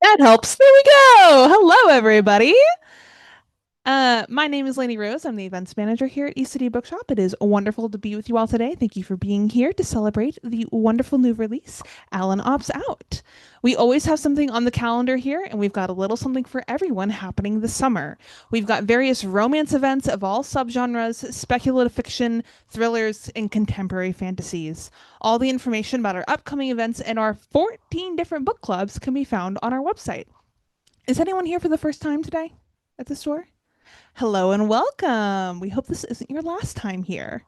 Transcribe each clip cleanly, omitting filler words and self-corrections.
That helps. There we go. Hello, everybody. My name is Lainey Rose. I'm the events manager here at City Bookshop. It is wonderful to be with you all today. Thank you for being here to celebrate the wonderful new release, Alan Opts Out. We always have something on the calendar here, and we've got a little something for everyone happening this summer. We've got various romance events of all subgenres, speculative fiction, thrillers, and contemporary fantasies. All the information about our upcoming events and our 14 different book clubs can be found on our website. Is anyone here for the first time today at the store? Hello and welcome. We hope this isn't your last time here.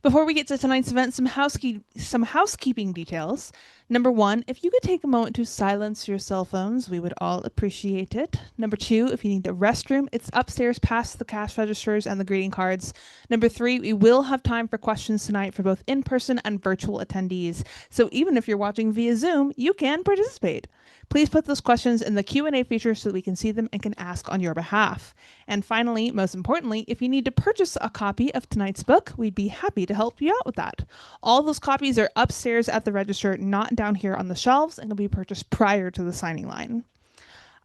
Before we get to tonight's event, some housekeeping details. Number one, if you could take a moment to silence your cell phones, we would all appreciate it. Number two, if you need a restroom, it's upstairs past the cash registers and the greeting cards. Number three, we will have time for questions tonight for both in-person and virtual attendees. So even if you're watching via Zoom, you can participate. Please put those questions in the Q&A feature so that we can see them and can ask on your behalf. And finally, most importantly, if you need to purchase a copy of tonight's book, we'd be happy to help you out with that. All those copies are upstairs at the register, not down here on the shelves, and will be purchased prior to the signing line.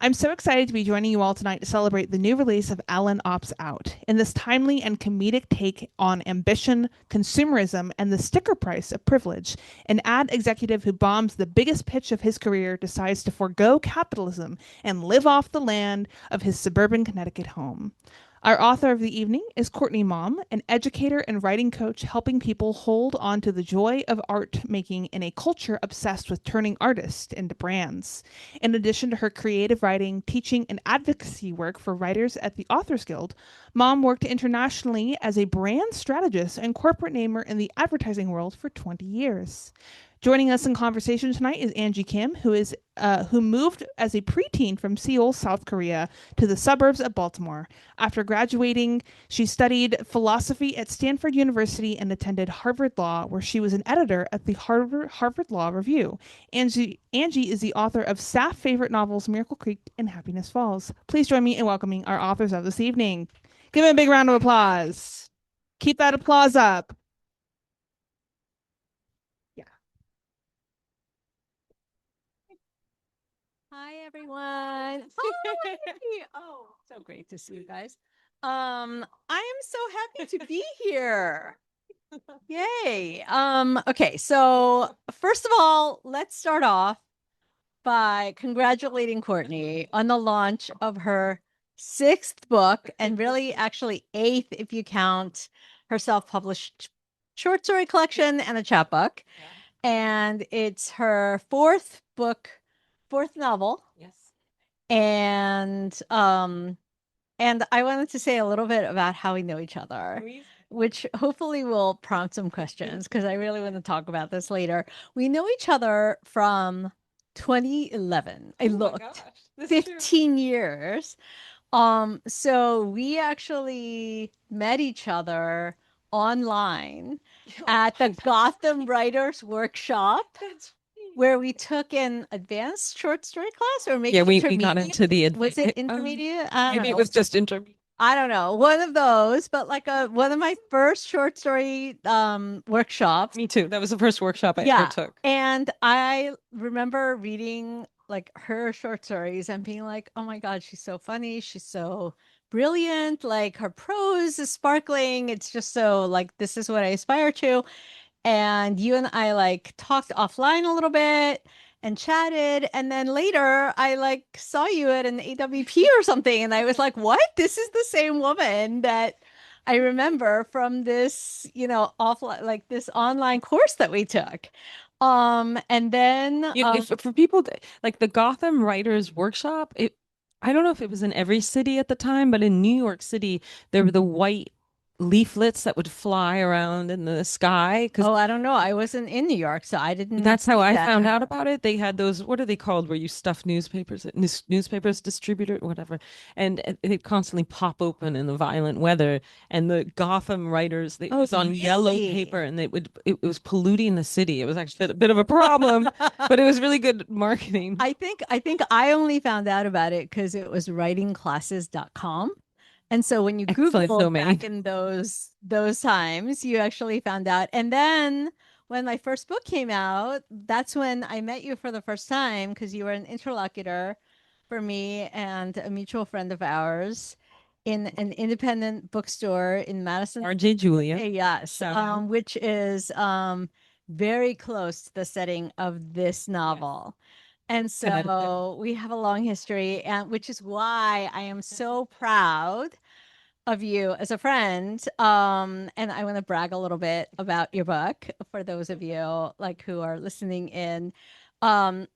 I'm so excited to be joining you all tonight to celebrate the new release of Alan Opts Out. In this timely and comedic take on ambition, consumerism, and the sticker price of privilege, an ad executive who bombs the biggest pitch of his career decides to forego capitalism and live off the land of his suburban Connecticut home. Our author of the evening is Courtney Maum, an educator and writing coach helping people hold on to the joy of art making in a culture obsessed with turning artists into brands. In addition to her creative writing, teaching, and advocacy work for writers at the Authors Guild, Maum worked internationally as a brand strategist and corporate namer in the advertising world for 20 years. Joining us in conversation tonight is Angie Kim, who moved as a preteen from Seoul, South Korea, to the suburbs of Baltimore. After graduating, she studied philosophy at Stanford University and attended Harvard Law, where she was an editor at the Harvard Law Review. Angie is the author of staff favorite novels Miracle Creek and Happiness Falls. Please join me in welcoming our authors of this evening. Give them a big round of applause. Keep that applause up. Yeah. Hi, everyone. Hey. Oh, so great to see you guys. I am so happy to be here. Yay. Okay, so first of all, let's start off by congratulating Courtney on the launch of her sixth book, and really actually eighth if you count her self-published short story collection and a chapbook. Yeah. And it's her fourth novel. Yes. And I wanted to say a little bit about how we know each other, which hopefully will prompt some questions because I really want to talk about this later. We know each other from 2011. I looked 15 years. So we actually met each other online at the Gotham Writers Workshop. Where we took an advanced short story class, or maybe we got into the was it intermediate? maybe it was just intermediate. I don't know, one of those, but like one of my first short story workshops. Me too. That was the first workshop I ever took. And I remember reading like her short stories and being like, oh my God, she's so funny. She's so brilliant. Like her prose is sparkling. It's just so like, this is what I aspire to. And you and I like talked offline a little bit and chatted. And then later I like saw you at an AWP or something. And I was like, what? This is the same woman that I remember from this, offline, like this online course that we took. And then For people like the Gotham Writers Workshop, I don't know if it was in every city at the time, but in New York City, there were the white leaflets that would fly around in the sky. Oh, I don't know. I wasn't in New York, so I didn't. That's how I found out about it. They had those, what are they called, where you stuff newspapers distributor, whatever, and they'd constantly pop open in the violent weather. And the Gotham writers, it was on yellow paper, and it was polluting the city. It was actually a bit of a problem, but it was really good marketing. I think I only found out about it because it was writingclasses.com. And so when you Googled back in those times, you actually found out. And then when my first book came out, that's when I met you for the first time because you were an interlocutor for me and a mutual friend of ours in an independent bookstore in Madison. RJ Julia. Yes, Shout out. which is very close to the setting of this novel. And Connecticut. so we have a long history, and which is why I am so proud of you as a friend. And I want to brag a little bit about your book for those of you like who are listening in. It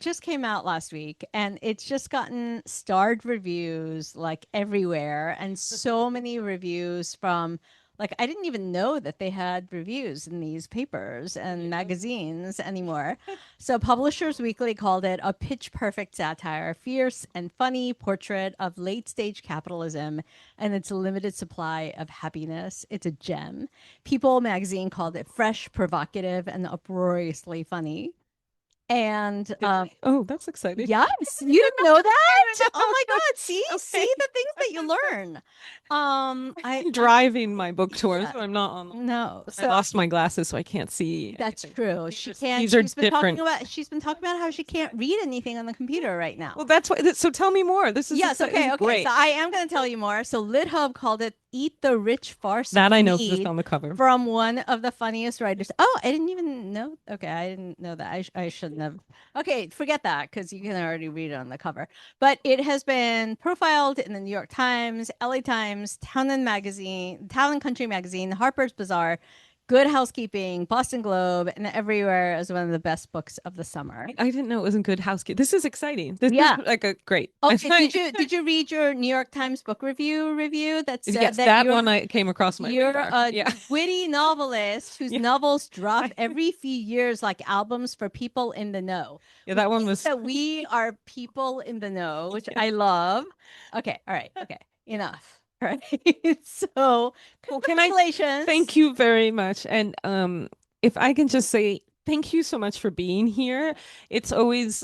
just came out last week and it's just gotten starred reviews like everywhere and so many reviews from like I didn't even know that they had reviews in these papers and magazines anymore. So Publishers Weekly called it a pitch perfect satire, fierce and funny portrait of late stage capitalism and its limited supply of happiness. It's a gem. People magazine called it fresh, provocative, and uproariously funny. And Oh, that's exciting. yes, you didn't know that? Oh my God. See Okay. the things that you learn. I'm driving my book tour, so I'm not on. No, I so lost my glasses, so I can't see. that's anything. true. She can't. These are different. She's been talking about how she can't read anything on the computer right now. Well, that's why. So tell me more. This is Yes, this okay, is okay. great. So I am going to tell you more. So Lit Hub called it "Eat the Rich Farce." That I know because Meat it's on the cover. from one of the funniest writers. Oh, I didn't even know. Okay, I didn't know that. I shouldn't have. Okay, forget that because you can already read it on the cover. But it has been profiled in the New York Times, LA Times, Town and Country Magazine, Harper's Bazaar, Good Housekeeping, Boston Globe, and everywhere as one of the best books of the summer. I didn't know it was in Good Housekeeping. This is exciting. This Yeah. is like a great. Okay, did you read your New York Times book review that said Yes, that that you're one I came across my you're radar. a Yeah. witty novelist whose Yeah. novels drop every few years like albums for people in the know? Yeah, that one Which means was. that we are people in the know, which Yeah. I love. Okay, all right, okay, enough. All right. So Well, can I congratulations. thank you very much. And if I can just say thank you so much for being here. It's always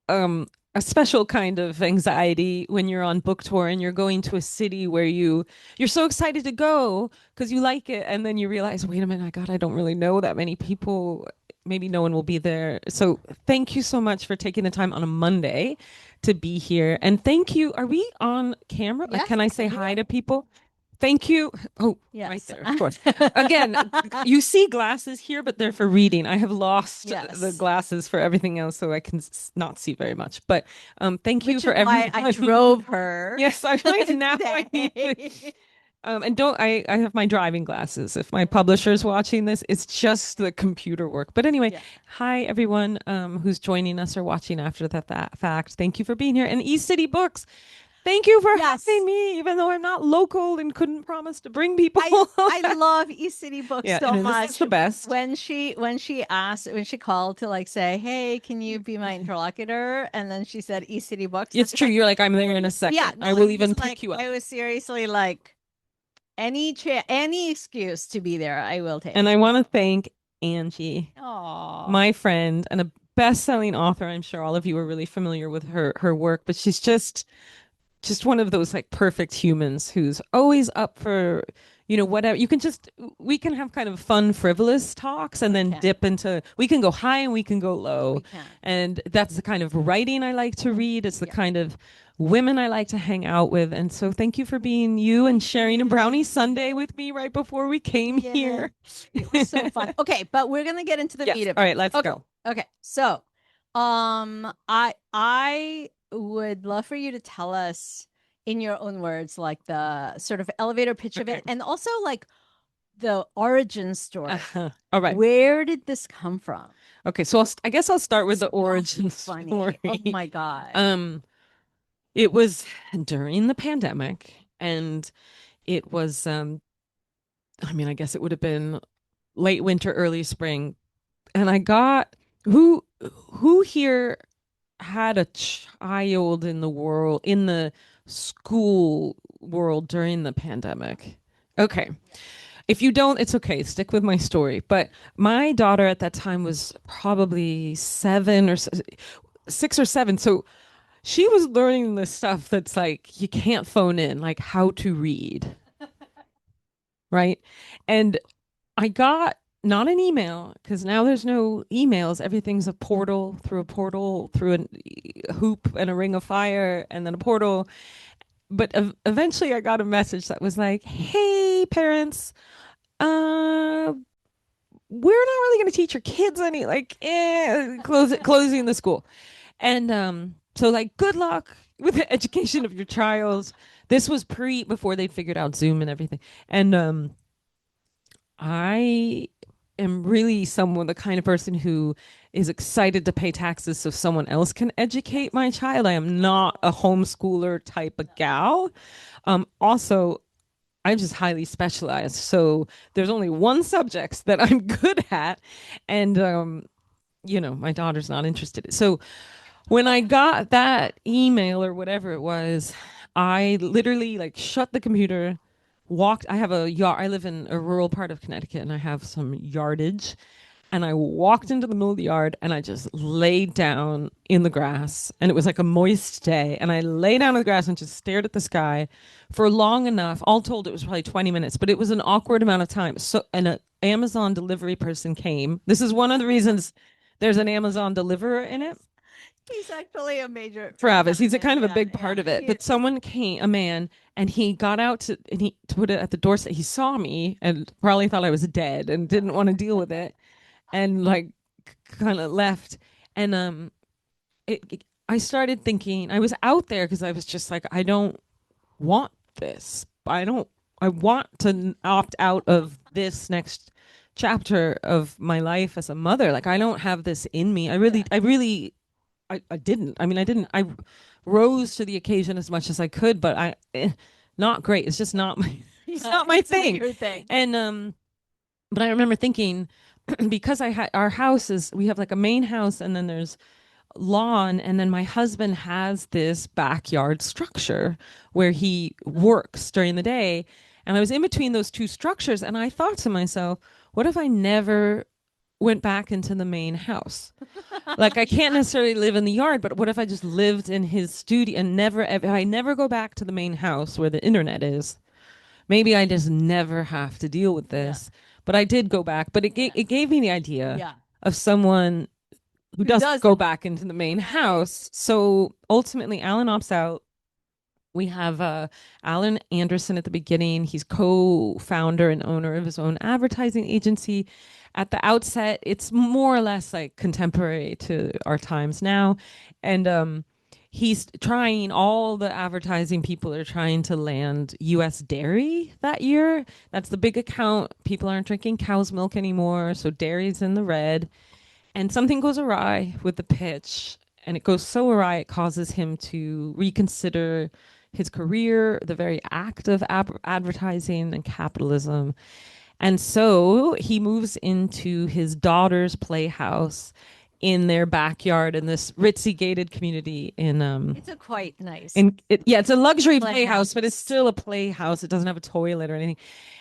a special kind of anxiety when you're on book tour and you're going to a city where you're so excited to go because you like it, and then you realize, wait a minute, God, I don't really know that many people. Maybe no one will be there. So thank you so much for taking the time on a Monday to be here. And thank you. Are we on camera? Like, Yes, can I say we hi are. to people? Thank you. Oh, right Yes. there, of course. Again, you see glasses here, but they're for reading. I have lost the Yes. glasses for everything else, so I can not see very much. But thank you Which for is why everyone. I drove her. Yes, I might now. I need to. today. And don't I have my driving glasses. If my publisher's watching this, it's just the computer work. But anyway, Yeah. hi everyone who's joining us or watching after that fact. Thank you for being here. And East City Books, thank you for Yes. having me, even though I'm not local and couldn't promise to bring people. I love East City Books Yeah, so and much. this is the best. When she called to like say, "Hey, can you be my interlocutor?" and then she said East City Books. It's true. Like, You're like, I'm there in a second. yeah, no, I will it even was pick like you up. I was seriously like any excuse to be there, I will take. And I want to thank Angie, Oh, my friend and a best-selling author. I'm sure all of you are really familiar with her work, but she's just one of those like perfect humans who's always up for, whatever. We can have kind of fun, frivolous talks and then Okay. dip into, we can go high and we can go low. we can. And that's the kind of writing I like to read. It's the Yeah. kind of women I like to hang out with. And so thank you for being you and sharing a brownie sundae with me right before we came Yeah. here. It was so fun. Okay, but we're gonna get into the Yes. meat of All it. right, let's Okay. go. Okay, so I would love for you to tell us in your own words, like the sort of elevator pitch of it, Okay. and also like the origin story. All right. Where did this come from? Okay, so I guess I'll start with the So origin funny. story. Oh my God. It was during the pandemic, and it was I guess it would have been late winter, early spring, and I got who here had a child in the school world during the pandemic. Okay. If you don't, it's okay. Stick with my story. But my daughter at that time was probably 6 or 7. So she was learning the stuff that's like you can't phone in, like how to read. Right. And I got not an email, because now there's no emails. Everything's a portal, through a hoop and a ring of fire, and then a portal. But eventually, I got a message that was like, "Hey, parents, uh, we're not really going to teach your kids any closing the school." And so like, good luck with the education of your child. This was before they figured out Zoom and everything. And I am really the kind of person who is excited to pay taxes so someone else can educate my child. I am not a homeschooler type of gal. Also, I'm just highly specialized. So there's only one subject that I'm good at. And, my daughter's not interested. So when I got that email or whatever it was, I literally like shut the computer, walked. I have a yard. I live in a rural part of Connecticut and I have some yardage. And I walked into the middle of the yard and I just laid down in the grass. And it was like a moist day. And I lay down in the grass and just stared at the sky for long enough. All told, it was probably 20 minutes, but it was an awkward amount of time. So, and an Amazon delivery person came. This is one of the reasons there's an Amazon deliverer in it. He's actually a major Travis. He's a kind of a yeah, big part of it. But someone came, a man, and he got out to put it at the doorstep. He saw me and probably thought I was dead and didn't want to deal with it, and like kind of left. And I started thinking. I was out there because I was just like, I don't want this. I don't. I want to opt out of this next chapter of my life as a mother. Like, I don't have this in me. I didn't. I mean, I didn't. I rose to the occasion as much as I could, but not great. It's just not my. It's not my thing. And but I remember thinking, because I had our house is we have like a main house and then there's lawn, and then my husband has this backyard structure where he works during the day, and I was in between those two structures, and I thought to myself, what if I never went back into the main house? Like, I can't necessarily live in the yard, but what if I just lived in his studio and if I never go back to the main house where the internet is, maybe I just never have to deal with this. But I did go back, but it gave me the idea of someone who doesn't go back into the main house. So ultimately, Alan opts out. We have Alan Anderson at the beginning. He's co-founder and owner of his own advertising agency. At the outset, it's more or less like contemporary to our times now. And he's trying, all the advertising people are trying to land US dairy that year. That's the big account. People aren't drinking cow's milk anymore. So dairy's in the red. And something goes awry with the pitch. And it goes so awry, it causes him to reconsider his career, the very act of advertising and capitalism. And so he moves into his daughter's playhouse in their backyard in this ritzy gated community in it's a quite nice it's a luxury playhouse, but it's still a playhouse. It doesn't have a toilet or anything.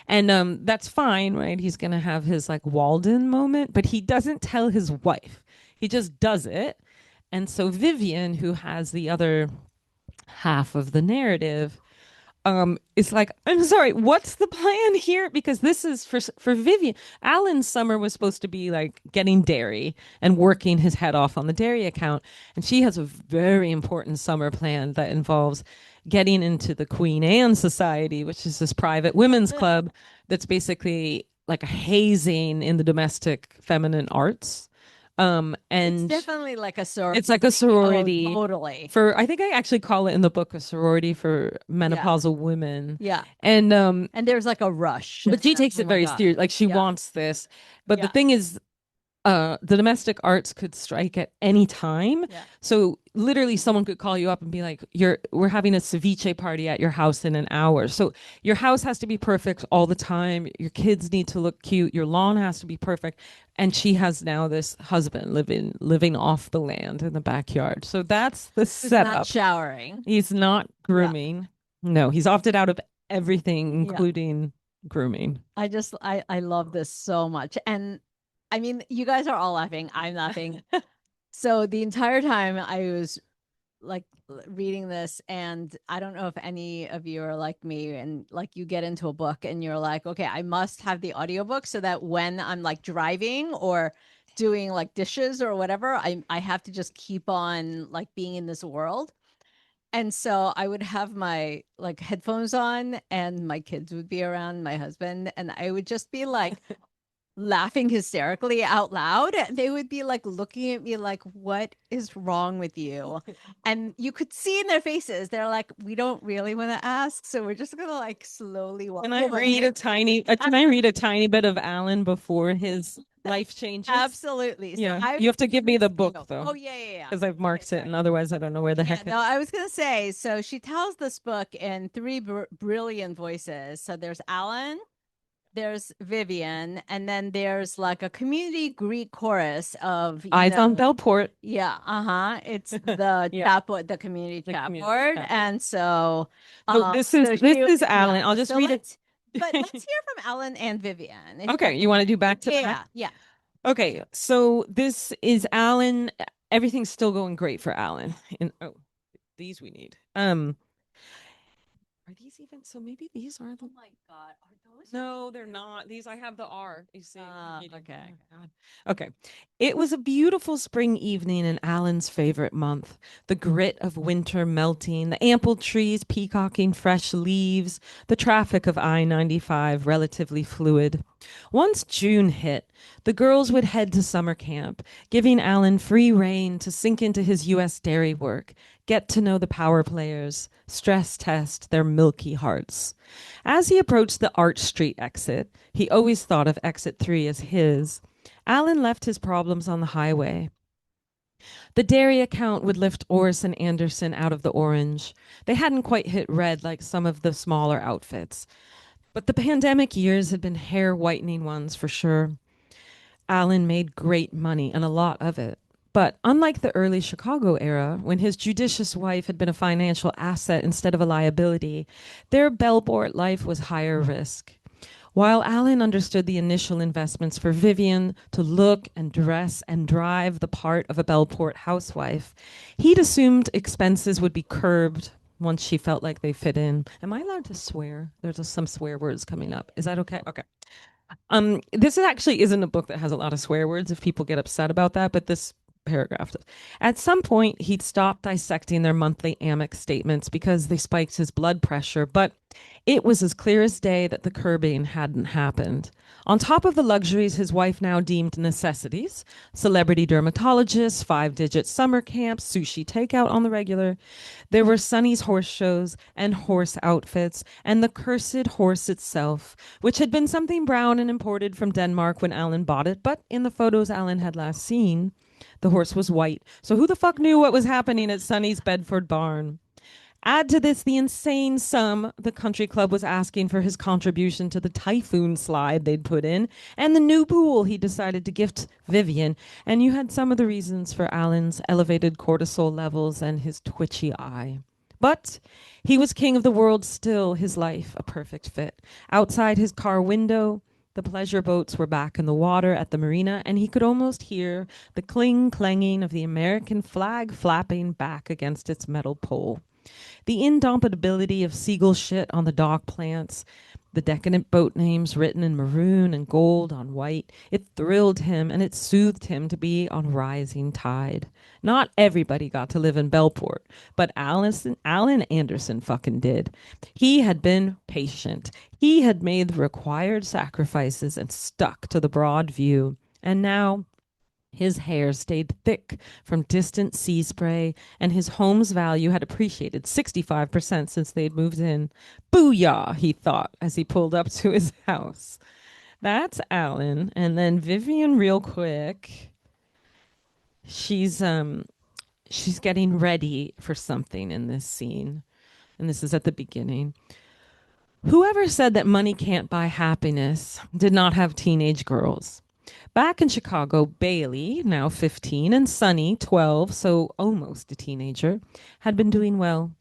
And that's fine, right? He's gonna have his like Walden moment, but he doesn't tell his wife. He just does it. And so Vivian, who has the other half of the narrative, it's like, I'm sorry, what's the plan here? Because this is for Vivian. Alan's summer was supposed to be like getting dairy and working his head off on the dairy account, and she has a very important summer plan that involves getting into the Queen Anne Society, which is this private women's club that's basically like a hazing in the domestic feminine arts. And it's definitely like a sorority. It's like a sorority. Oh, totally. I think I actually call it in the book a sorority for menopausal women. Yeah. And there's like a rush. But she takes it very seriously. Like, she wants this. But the thing is, the domestic arts could strike at any time. Yeah. So literally someone could call you up and be like, we're having a ceviche party at your house in an hour. So your house has to be perfect all the time. Your kids need to look cute. Your lawn has to be perfect. And she has now this husband living off the land in the backyard. So that's the setup. Not showering. He's not grooming. Yeah. No, he's opted out of everything, including grooming. I love this so much. And I mean, you guys are all laughing. I'm laughing. So the entire time I was reading this, and I don't know if any of you are like me and like you get into a book and you're like, okay, I must have the audiobook so that when I'm like driving or doing like dishes or whatever, I have to just keep on like being in this world. And so I would have my like headphones on and my kids would be around, my husband, and I would just be like laughing hysterically out loud. They would be like looking at me like, what is wrong with you? And you could see in their faces, they're like, we don't really want to ask. So we're just gonna like slowly walk Can I away. read a tiny can I read a tiny bit of Alan before his life changes? Absolutely. So Yeah. You have to give me the book Oh, though, yeah, yeah, yeah. because I've Okay, marked it sorry. and otherwise I don't know where the Yeah, heck no, I was gonna say, so she tells this book in three brilliant voices. So there's Alan, there's Vivian, and then there's like a community Greek chorus of, Eyes on Bellport. yeah, it's the Yeah. chat board, the community The chat community board, chat. and so, So this is Alan. I'll just so read it. but let's hear from Alan and Vivian. If Okay, you want to do back to yeah, back? yeah. Okay, so this is Alan. Everything's still going great for Alan. And oh, these we need. Are these even? So maybe these are the. Oh my God, are those? No, they're not. These I have the R. You see? Okay. Oh, God. Okay. It was a beautiful spring evening in Alan's favorite month. The grit of winter melting, the ample trees peacocking fresh leaves, the traffic of I-95 relatively fluid. Once June hit, the girls would head to summer camp, giving Alan free rein to sink into his U.S. dairy work, get to know the power players, stress test their milky hearts. As he approached the Arch Street exit, he always thought of exit 3 as his. Alan left his problems on the highway. The dairy account would lift Orris and Anderson out of the orange. They hadn't quite hit red like some of the smaller outfits. But the pandemic years had been hair whitening ones for sure. Alan made great money and a lot of it. But unlike the early Chicago era, when his judicious wife had been a financial asset instead of a liability, their Bellport life was higher risk. While Alan understood the initial investments for Vivian to look and dress and drive the part of a Bellport housewife, he'd assumed expenses would be curbed once she felt like they fit in. Am I allowed to swear? There's some swear words coming up. Is that okay? Okay. This actually isn't a book that has a lot of swear words if people get upset about that, but this paragraph does. At some point, he'd stopped dissecting their monthly Amex statements because they spiked his blood pressure, but it was as clear as day that the curbing hadn't happened. On top of the luxuries his wife now deemed necessities, celebrity dermatologists, 5-digit summer camps, sushi takeout on the regular, there were Sonny's horse shows and horse outfits and the cursed horse itself, which had been something brown and imported from Denmark when Alan bought it, but in the photos Alan had last seen, the horse was white. So who the fuck knew what was happening at Sonny's Bedford barn? Add to this the insane sum the country club was asking for his contribution to the typhoon slide they'd put in, and the new pool he decided to gift Vivian, and you had some of the reasons for Alan's elevated cortisol levels and his twitchy eye. But he was king of the world still, his life a perfect fit. Outside his car window, the pleasure boats were back in the water at the marina, and he could almost hear the cling-clanging of the American flag flapping back against its metal pole. The indomitability of seagull shit on the dock plants, the decadent boat names written in maroon and gold on white, it thrilled him and it soothed him to be on rising tide. Not everybody got to live in Bellport, but Alan Anderson fucking did. He had been patient. He had made the required sacrifices and stuck to the broad view. And now his hair stayed thick from distant sea spray, and his home's value had appreciated 65% since they'd moved in. Booyah, he thought as he pulled up to his house. That's Alan. And then Vivian, real quick, she's getting ready for something in this scene. And this is at the beginning. Whoever said that money can't buy happiness did not have teenage girls. Back in Chicago, Bailey, now 15, and Sonny, 12, so almost a teenager, had been doing well.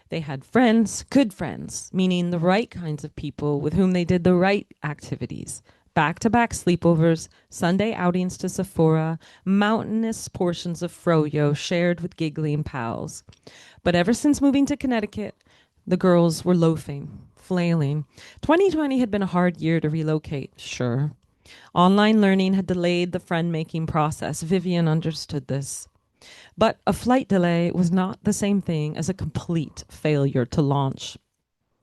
They had friends, good friends, meaning the right kinds of people with whom they did the right activities. Back-to-back sleepovers, Sunday outings to Sephora, mountainous portions of froyo shared with giggling pals. But ever since moving to Connecticut, the girls were loafing, flailing. 2020 had been a hard year to relocate, sure. Online learning had delayed the friend-making process. Vivian understood this. But a flight delay was not the same thing as a complete failure to launch.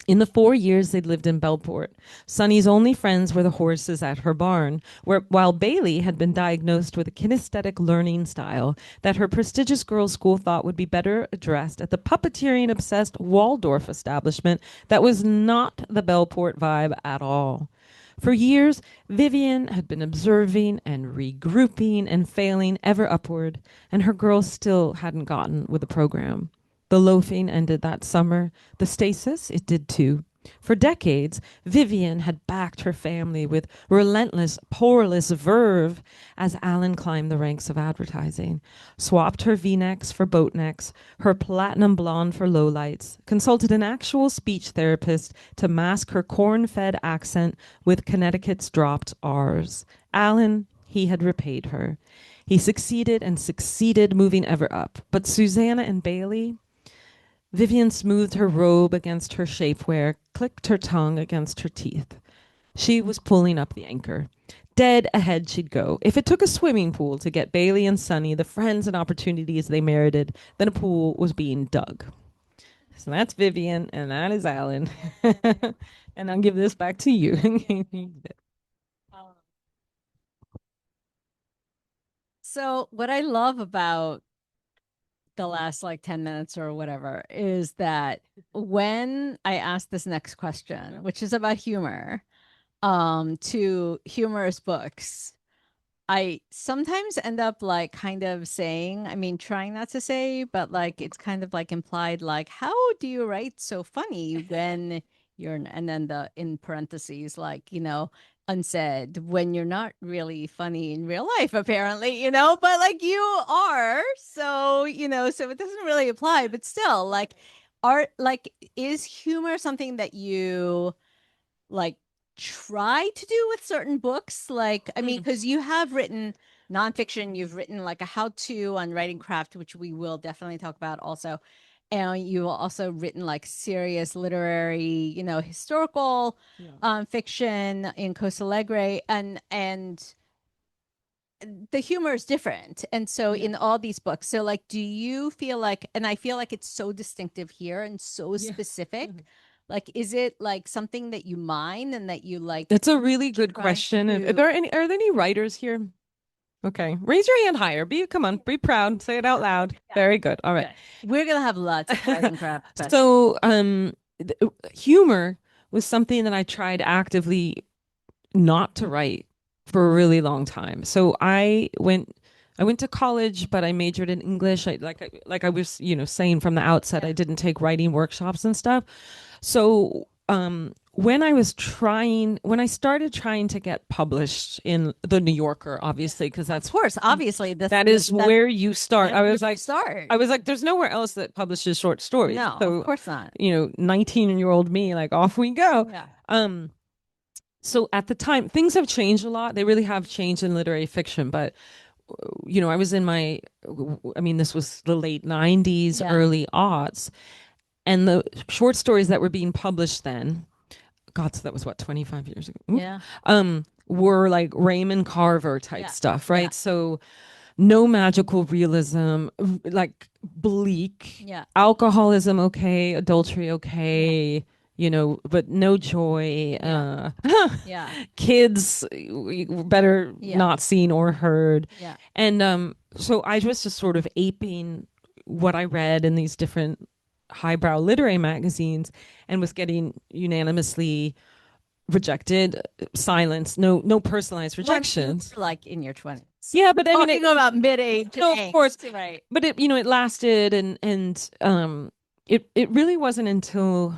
In the 4 years they'd lived in Belport, Sunny's only friends were the horses at her barn, while Bailey had been diagnosed with a kinesthetic learning style that her prestigious girls' school thought would be better addressed at the puppeteering-obsessed Waldorf establishment that was not the Belport vibe at all. For years, Vivian had been observing and regrouping and failing ever upward, and her girls still hadn't gotten with the program. The loafing ended that summer. The stasis, it did too. For decades, Vivian had backed her family with relentless, poreless verve as Alan climbed the ranks of advertising, swapped her V-necks for boat necks, her platinum blonde for lowlights, consulted an actual speech therapist to mask her corn-fed accent with Connecticut's dropped R's. Alan, he had repaid her. He succeeded and succeeded, moving ever up. But Susanna and Bailey, Vivian smoothed her robe against her shapewear, clicked her tongue against her teeth. She was pulling up the anchor. Dead ahead she'd go. If it took a swimming pool to get Bailey and Sunny the friends and opportunities they merited, then a pool was being dug. So that's Vivian, and that is Alan. And I'll give this back to you. So what I love about the last like 10 minutes or whatever is that when I ask this next question, which is about humor, to humorous books, I sometimes end up like kind of saying, I mean, trying not to say, but like it's kind of like implied, like, how do you write so funny when you're, and then the in parentheses, like, unsaid when you're not really funny in real life, apparently, but like you are. So, so it doesn't really apply, but still, like, is humor something that you like try to do with certain books? Like, I mean, because you have written nonfiction, you've written like a how-to on writing craft, which we will definitely talk about also. And you've also written like serious literary, historical fiction in Costa Alegre, and the humor is different. And so in all these books, so like, do you feel like, and I feel like it's so distinctive here and so specific, like, is it like something that you mind and that you like? That's a really good question. Are there any writers here? Okay. Raise your hand higher. Come on, be proud. Say it out loud. Yeah. Very good. All right. Good. We're gonna have lots of writing crap. So humor was something that I tried actively not to write for a really long time. So I went to college, but I majored in English. I was, saying from the outset, I didn't take writing workshops and stuff. So when I started trying to get published in the New Yorker, obviously, because that's, of course, obviously, that is where you start. I was like, there's nowhere else that publishes short stories. No, so, of course not. 19-year-old me, like, off we go. Yeah. So at the time, things have changed a lot. They really have changed in literary fiction, but I was this was the late 90s, early aughts. And the short stories that were being published then, God, so that was what, 25 years ago? Yeah. Were like Raymond Carver type stuff, right? Yeah. So no magical realism, like bleak, alcoholism, okay, adultery, okay, but no joy. Kids better not seen or heard. Yeah. And so I was just sort of aping what I read in these different highbrow literary magazines and was getting unanimously rejected, silenced, no personalized rejections. Like in your 20s. Yeah, but I mean, talking about mid-age. No, of course, right. But it lasted, and it really wasn't until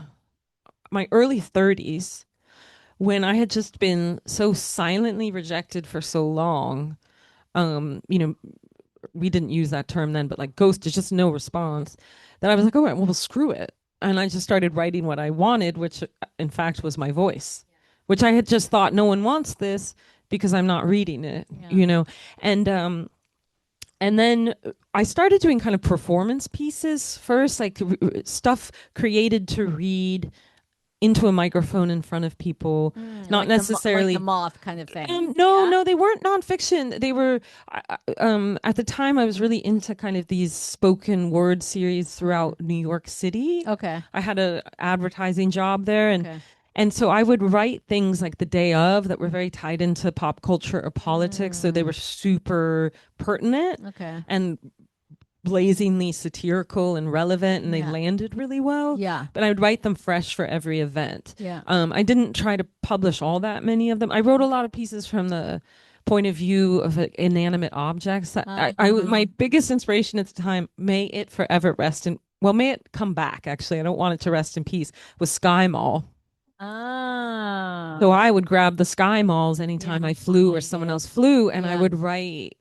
my early 30s when I had just been so silently rejected for so long. We didn't use that term then, but like ghosted, just no response, that I was like, all right, well, screw it. And I just started writing what I wanted, which in fact was my voice, which I had just thought no one wants this because I'm not reading it, Yeah. you know. And then I started doing kind of performance pieces first, like stuff created to read into a microphone in front of people, not Like the necessarily. moth kind of thing. No, Yeah. no, they weren't nonfiction. They were, at the time, I was really into kind of these spoken word series throughout New York City. Okay. I had a advertising job there, Okay. and so I would write things like the day of that were very tied into pop culture or politics. So they were super pertinent Okay. and blazingly satirical and relevant, and they Yeah. landed really well. Yeah. But I would write them fresh for every event. Yeah. I didn't try to publish all that many of them. I wrote a lot of pieces from the point of view of inanimate objects. My biggest inspiration at the time, may it forever rest in, well, may it come back. Actually, I don't want it to rest in peace. Was Sky Mall. Oh. So I would grab the Sky Malls anytime I flew or someone else flew, and I Yeah. would write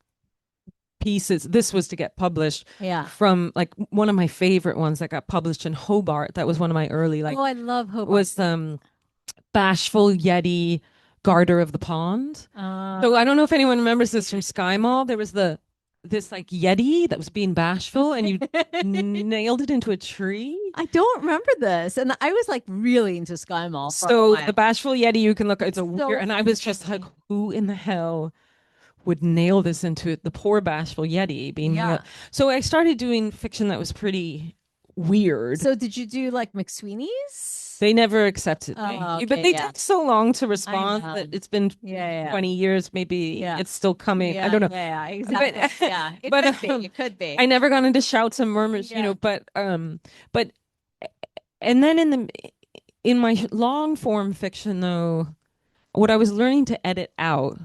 pieces. This was to get published Yeah. from like one of my favorite ones that got published in Hobart. That was one of my early like Oh, I love Hobart. was Bashful Yeti, Garter of the Pond. So I don't know if anyone remembers this from Sky Mall. There was this like Yeti that was being bashful and you nailed it into a tree. I don't remember this. And I was like really into Sky Mall for a So while. the Bashful Yeti, you can look, it's a So weird, and I was just like, who in the hell would nail this into it? The poor Bashful Yeti being nailed. So I started doing fiction that was pretty weird. So did you do like McSweeney's? They never accepted me. Okay, But they took so long to respond know. that it's been 20 years. Maybe it's still coming. I don't know. Yeah, exactly. But, yeah, it but could be. It could be. I never got into shouts and murmurs, you know, but and then in my long form fiction though, what I was learning to edit out,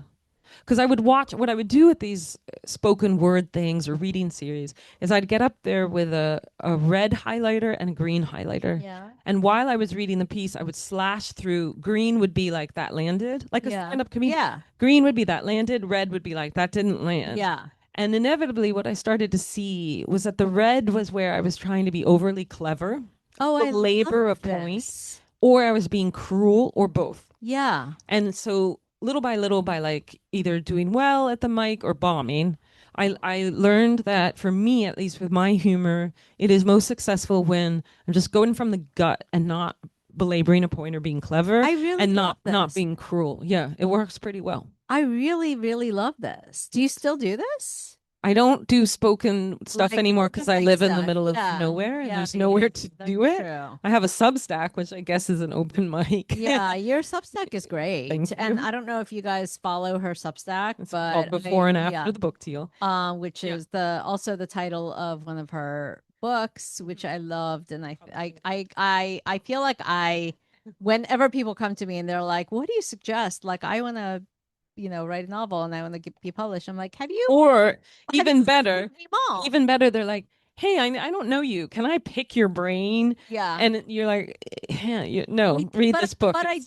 because I would watch, what I would do with these spoken word things or reading series is I'd get up there with a red highlighter and a green highlighter. Yeah. And while I was reading the piece, I would slash through. Green would be like that landed, like a stand-up comedian. Yeah. Green would be that landed. Red would be like that didn't land. Yeah. And inevitably, what I started to see was that the red was where I was trying to be overly clever. Oh, the labor of points, or I was being cruel, or both. Yeah. And so little by little, by like either doing well at the mic or bombing, I learned that for me, at least with my humor, it is most successful when I'm just going from the gut and not belaboring a point or being clever and not being cruel. Yeah, it works pretty well. I really, really love this. Do you still do this? I don't do spoken stuff anymore because I live in the middle of nowhere and there's nowhere to do it. True. I have a Substack, which I guess is an open mic. Yeah, your Substack is great. Thank And you. I don't know if you guys follow her Substack, It's but called Before and After the Book Deal. Which is also the title of one of her books, which I loved. And I feel like whenever people come to me and they're like, what do you suggest? Like, I want to write a novel and I want to be published. I'm like, or even better, even better, they're like, hey, I don't know you. Can I pick your brain? Yeah. And you're like, yeah, no, read this book. But I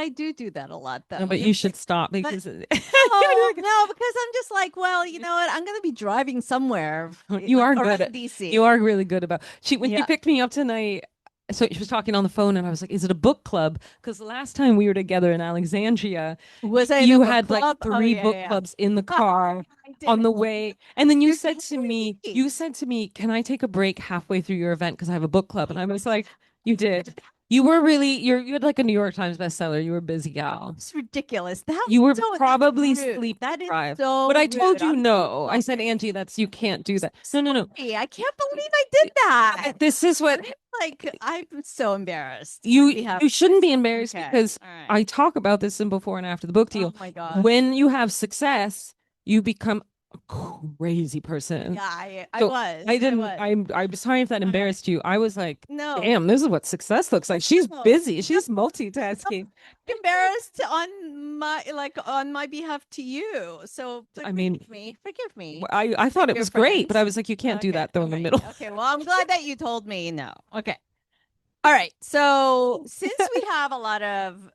do that a lot though. No, but you should stop because no, because I'm just like, well, you know what? I'm going to be driving somewhere. You are good at DC. You are really good about. When you picked me up tonight, so she was talking on the phone and I was like, is it a book club? Because the last time we were together in Alexandria, you had like 3 book clubs in the car on the way. And then you said to me, can I take a break halfway through your event? Because I have a book club. And I was like, you did. You were really, you had like a New York Times bestseller. You were a busy gal. It's ridiculous. You were probably sleep That is deprived. so But I told rude. you no. I said, Angie, you can't do that. No. I can't believe I did that. This is what, like, I'm so embarrassed. you shouldn't be embarrassed because right. I talk about this in Before and After the Book Deal. Oh my God. When you have success, you become a crazy person. Yeah, I So was. I didn't. I'm sorry if that embarrassed you. I was like, No. damn, this is what success looks like. She's busy. She's multitasking. Embarrassed on my behalf to you. So forgive me. I thought it was great, but I was like, you can't do that though in the middle. Okay, well, I'm glad that you told me no. Okay. All right. So since we have a lot of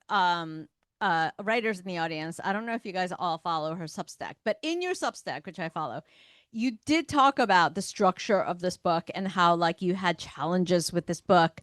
writers in the audience, I don't know if you guys all follow her Substack, but in your Substack, which I follow, you did talk about the structure of this book and how like you had challenges with this book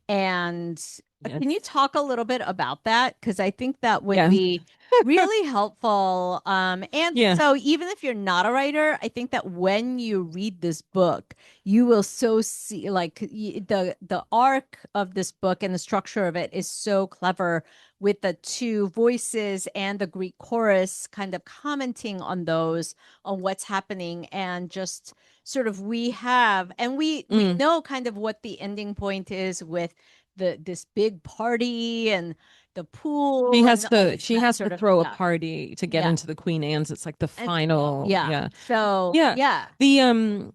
and Can you talk a little bit about that? Because I think that would Yeah. be really helpful. And Yeah. so even if you're not a writer, I think that when you read this book, you will so see like the arc of this book and the structure of it is so clever with the two voices and the Greek chorus kind of commenting on those, on what's happening, and just sort of we Mm. know kind of what the ending point is with this big party and the She pool has and all to of she that has to sort of throw a stuff. party to get Yeah. into the Queen Anne's. It's like the And final, yeah. yeah. So Yeah. yeah. The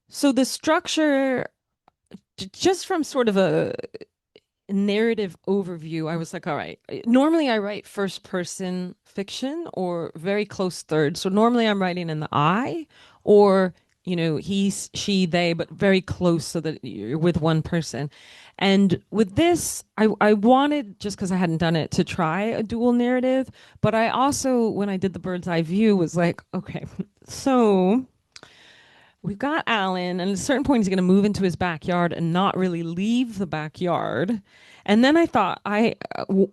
so the structure just from sort of a narrative overview, I was like, all right, normally I write first person fiction or very close third. So normally I'm writing in the I or, he's, she, they, but very close so that you're with one person. And with this, I wanted, just because I hadn't done it, to try a dual narrative. But I also, when I did the bird's eye view, was like, okay, so we've got Alan, and at a certain point, he's going to move into his backyard and not really leave the backyard. And then I thought,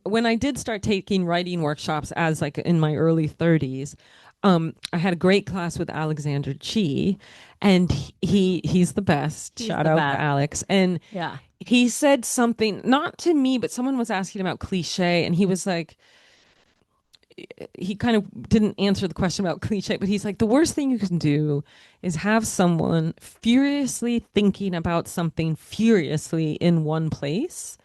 when I did start taking writing workshops as like in my early 30s, I had a great class with Alexander Chi, and he's the best. He's Shout the out to best. Alex. And Yeah. he said something, not to me, but someone was asking about cliche, and he was like, he kind of didn't answer the question about cliche, but he's like, the worst thing you can do is have someone furiously thinking about something furiously in one place.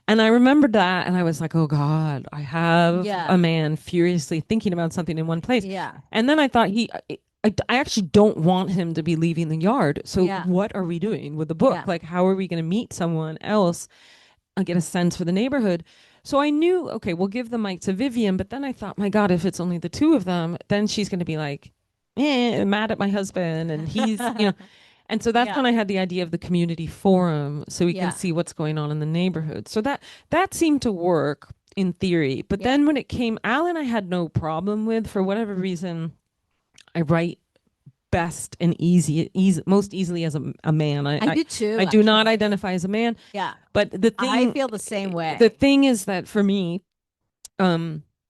And I remembered that and I was like, oh God, I have Yeah. a man furiously thinking about something in one place. Yeah. And then I thought I actually don't want him to be leaving the yard. So Yeah. what are we doing with the book? Yeah. Like, how are we going to meet someone else and get a sense for the neighborhood? So I knew, okay, we'll give the mic to Vivian. But then I thought, my God, if it's only the two of them, then she's going to be like, mad at my husband. And he's. And so that's Yeah. when I had the idea of the community forum so we can Yeah. see what's going on in the neighborhood. So that seemed to work in theory. But Yeah. then when it came, Alan, I had no problem with. For whatever reason, I write best and most easily as a man. I do too, I do not actually. identify as a man. Yeah. But I feel the same way. the thing is that for me,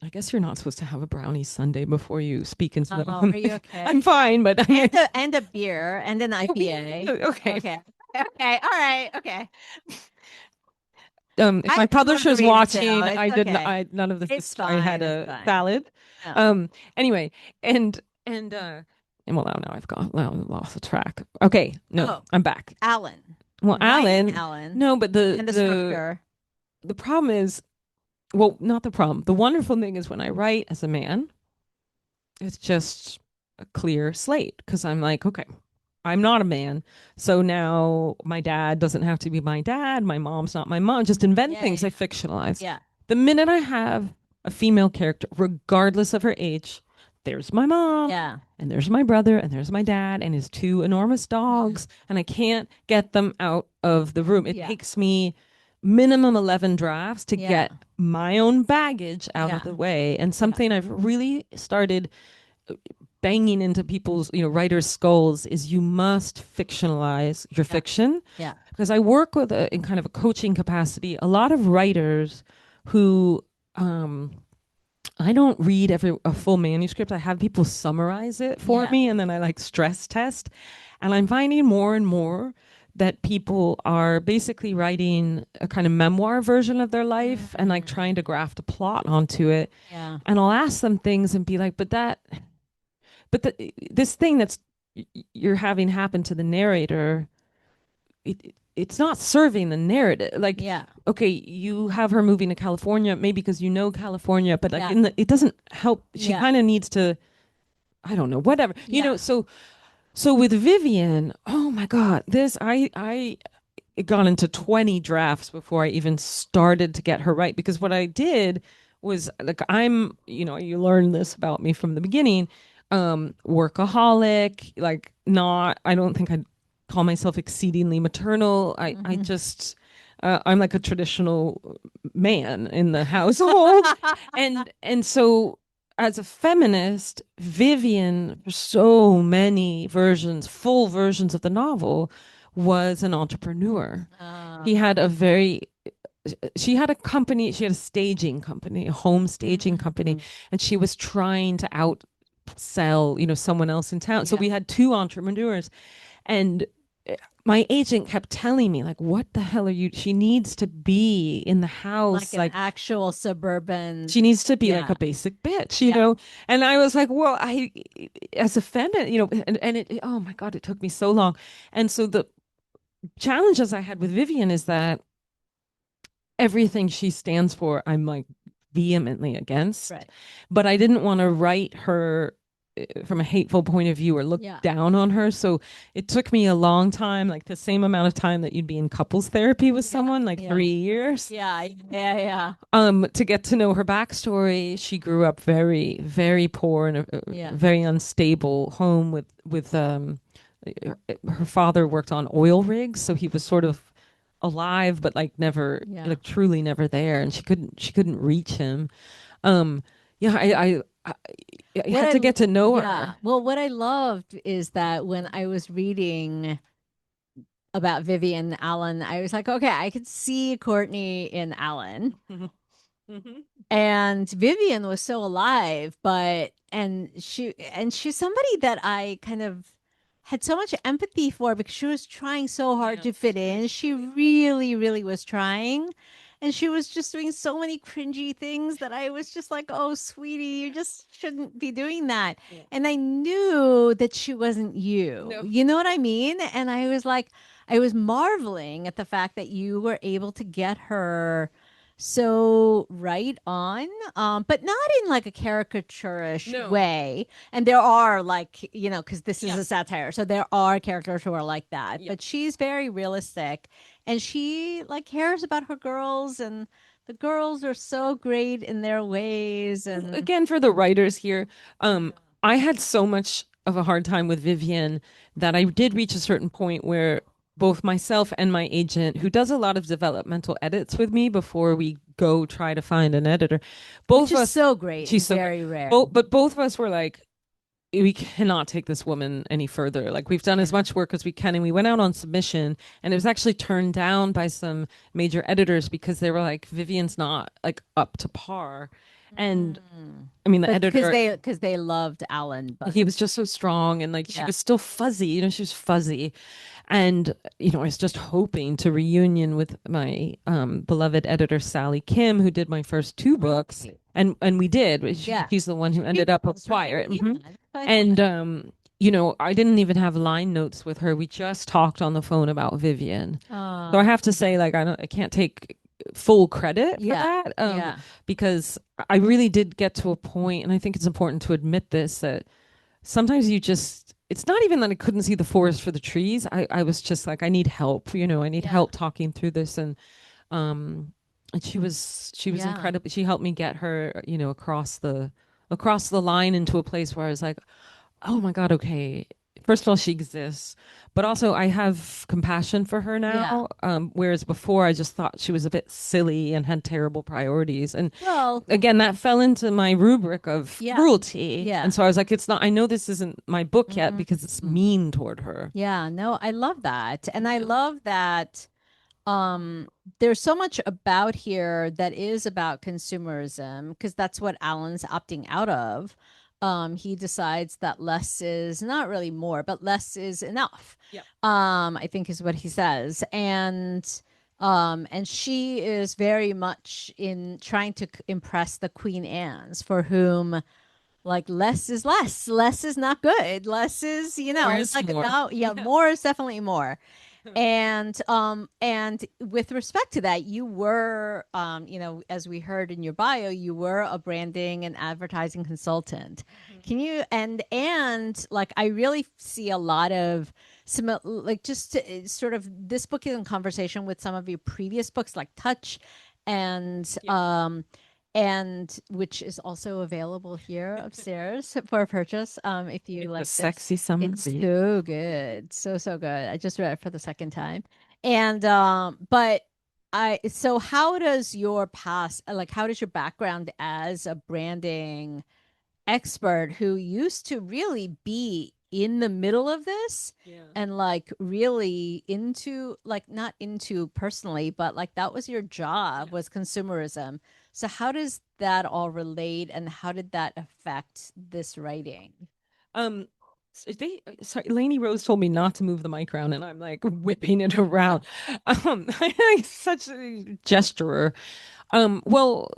I guess you're not supposed to have a brownie sundae before you speak into the. Are you okay? I'm fine, but And a beer and an IPA. okay. Okay. Okay. All right. Okay. If my publisher's margarita watching, too. I It's didn't. okay. I none of this. It's I had fine. a It's fine. salad. Yeah. Anyway, and well, now I've lost the track. Okay, no, Oh. I'm back. Alan. Well, Writing Alan. Alan. No, but And the structure. the problem is, well, not the problem. The wonderful thing is when I write as a man, it's just a clear slate because I'm like, okay, I'm not a man. So now my dad doesn't have to be my dad. My mom's not my mom. Just invent things. Yeah. I fictionalize. Yeah. The minute I have a female character, regardless of her age, there's my mom. Yeah. And there's my brother. And there's my dad and his two enormous dogs. And I can't get them out of the room. It takes me minimum 11 drafts to get my own baggage out of the way. And something I've really started banging into people's writers' skulls is you must fictionalize your fiction. Yeah. Because I work with in kind of a coaching capacity a lot of writers who I don't read a full manuscript. I have people summarize it for me and then I like stress test. And I'm finding more and more that people are basically writing a kind of memoir version of their life and like trying to graft a plot onto it. Yeah. And I'll ask them things and be like, this thing that's you're having happen to the narrator, it's not serving the narrative. Like, okay, you have her moving to California, maybe because California, but like it doesn't help. She kind of needs to, I don't know, whatever. So with Vivian, oh my God, I got into 20 drafts before I even started to get her right. Because what I did was like, you learned this about me from the beginning, workaholic, like I don't think I'd call myself exceedingly maternal. I just, I'm like a traditional man in the household. and so as a feminist, Vivian, for so many full versions of the novel, was an entrepreneur. He had a very she had a company, she had a staging company, a home staging company, Mhm. and she was trying to outsell, someone else in town. So Yeah. we had two entrepreneurs, and my agent kept telling me, like, what the hell are you? She needs to be in the Like house, an like actual suburban. she needs to be like Yeah. a basic bitch, Yeah. And I was like, well, as a feminine, and oh my God, it took me so long. And so the challenges I had with Vivian is that everything she stands for, I'm like vehemently against. Right. But I didn't want to write her from a hateful point of view or look Yeah. down on her. So it took me a long time, like the same amount of time that you'd be in couples therapy with someone, like Yeah. 3 years. Yeah. Yeah. Yeah. To get to know her backstory. She grew up very, very poor in a Yeah. very unstable home with her father worked on oil rigs, so he was sort of alive but like never, Yeah. like truly never there, and she couldn't reach him. um yeah, I What had I, to get to know yeah. her. Well, what I loved is that when I was reading about Vivian Allen, I was like, okay, I could see Courtney in Allen. Mhm. And Vivian was so alive, but and she's somebody that I kind of had so much empathy for because she was trying so hard Yeah, to fit very in. She silly. really, really was trying. And she was just doing so many cringy things that I was just like, oh, sweetie, you just shouldn't be doing that. Yeah. And I knew that she wasn't you. No. You know what I mean? And I was like, I was marveling at the fact that you were able to get her so right on, but not in like a caricaturish No. way. And there are like, because this is Yeah. a satire, so there are characters who are like that. Yeah. But she's very realistic, and she like cares about her girls, and the girls are so great in their ways. And Again, for the writers here, I had so much of a hard time with Vivian that I did reach a certain point where both myself and my agent, who does a lot of developmental edits with me before we go try to find an editor, which both of is us, so great she's and so good. very rare. But both of us were like, we cannot take this woman any further. Like we've done as Yeah. much work as we can, and we went out on submission, and it was actually turned down by some major editors because they were like, Vivian's not like up to par. And Mm. I mean, the But because editor, they loved Alan, but he was just so strong, and like she yeah. was still fuzzy, she was fuzzy. And I was just hoping to reunion with my beloved editor Sally Kim, who did my first two books, Right. and we did. Yeah. She's the one who Yeah, ended up that's right. acquired. Yeah, Mhm. that's what I And thought. I didn't even have line notes with her. We just talked on the phone about Vivian. So I Uh, have to say, like, I can't take full credit for yeah. that, Yeah. because I really did get to a point, and I think it's important to admit this, that sometimes it's not even that I couldn't see the forest for the trees. I was just like, I need help, I need Yeah. help talking through this. Um and she was Yeah. incredible. She helped me get her, across the line into a place where I was like, oh my God, okay. First of all, she exists, but also I have compassion for her Yeah. now. Whereas before I just thought she was a bit silly and had terrible priorities. And Well, again, that fell into my rubric of yeah. cruelty. Yeah. And so I was like, it's not, I know this isn't my book yet because it's Mhm. mean toward her. Yeah, no, I love that. And I Yeah. love that there's so much about here that is about consumerism because that's what Alan's opting out of. He decides that less is not really more, but less is enough. Yeah. I think is what he says. And she is very much in trying to impress the Queen Anne's for whom like less is less. Less is not good. Less is, More it's is like more. no, yeah, Yeah. more is definitely more. And with respect to that, you were as we heard in your bio, you were a branding and advertising consultant. Can you and like I really see a lot of some like just sort of this book is in conversation with some of your previous books like Touch and Yeah. and which is also available here upstairs for purchase if you It's a like this. sexy summer It's read. so good. So so good. I just read it for the second time. And but I so how does your past like how does your background as a branding expert who used to really be in the middle of this Yeah. and like really into like not into personally, but like that was your job was consumerism. So how does that all relate and how did that affect this writing? Um, sorry, Lainey Rose told me not to move the mic around, and I'm like whipping it around. I'm such a gesturer. Well,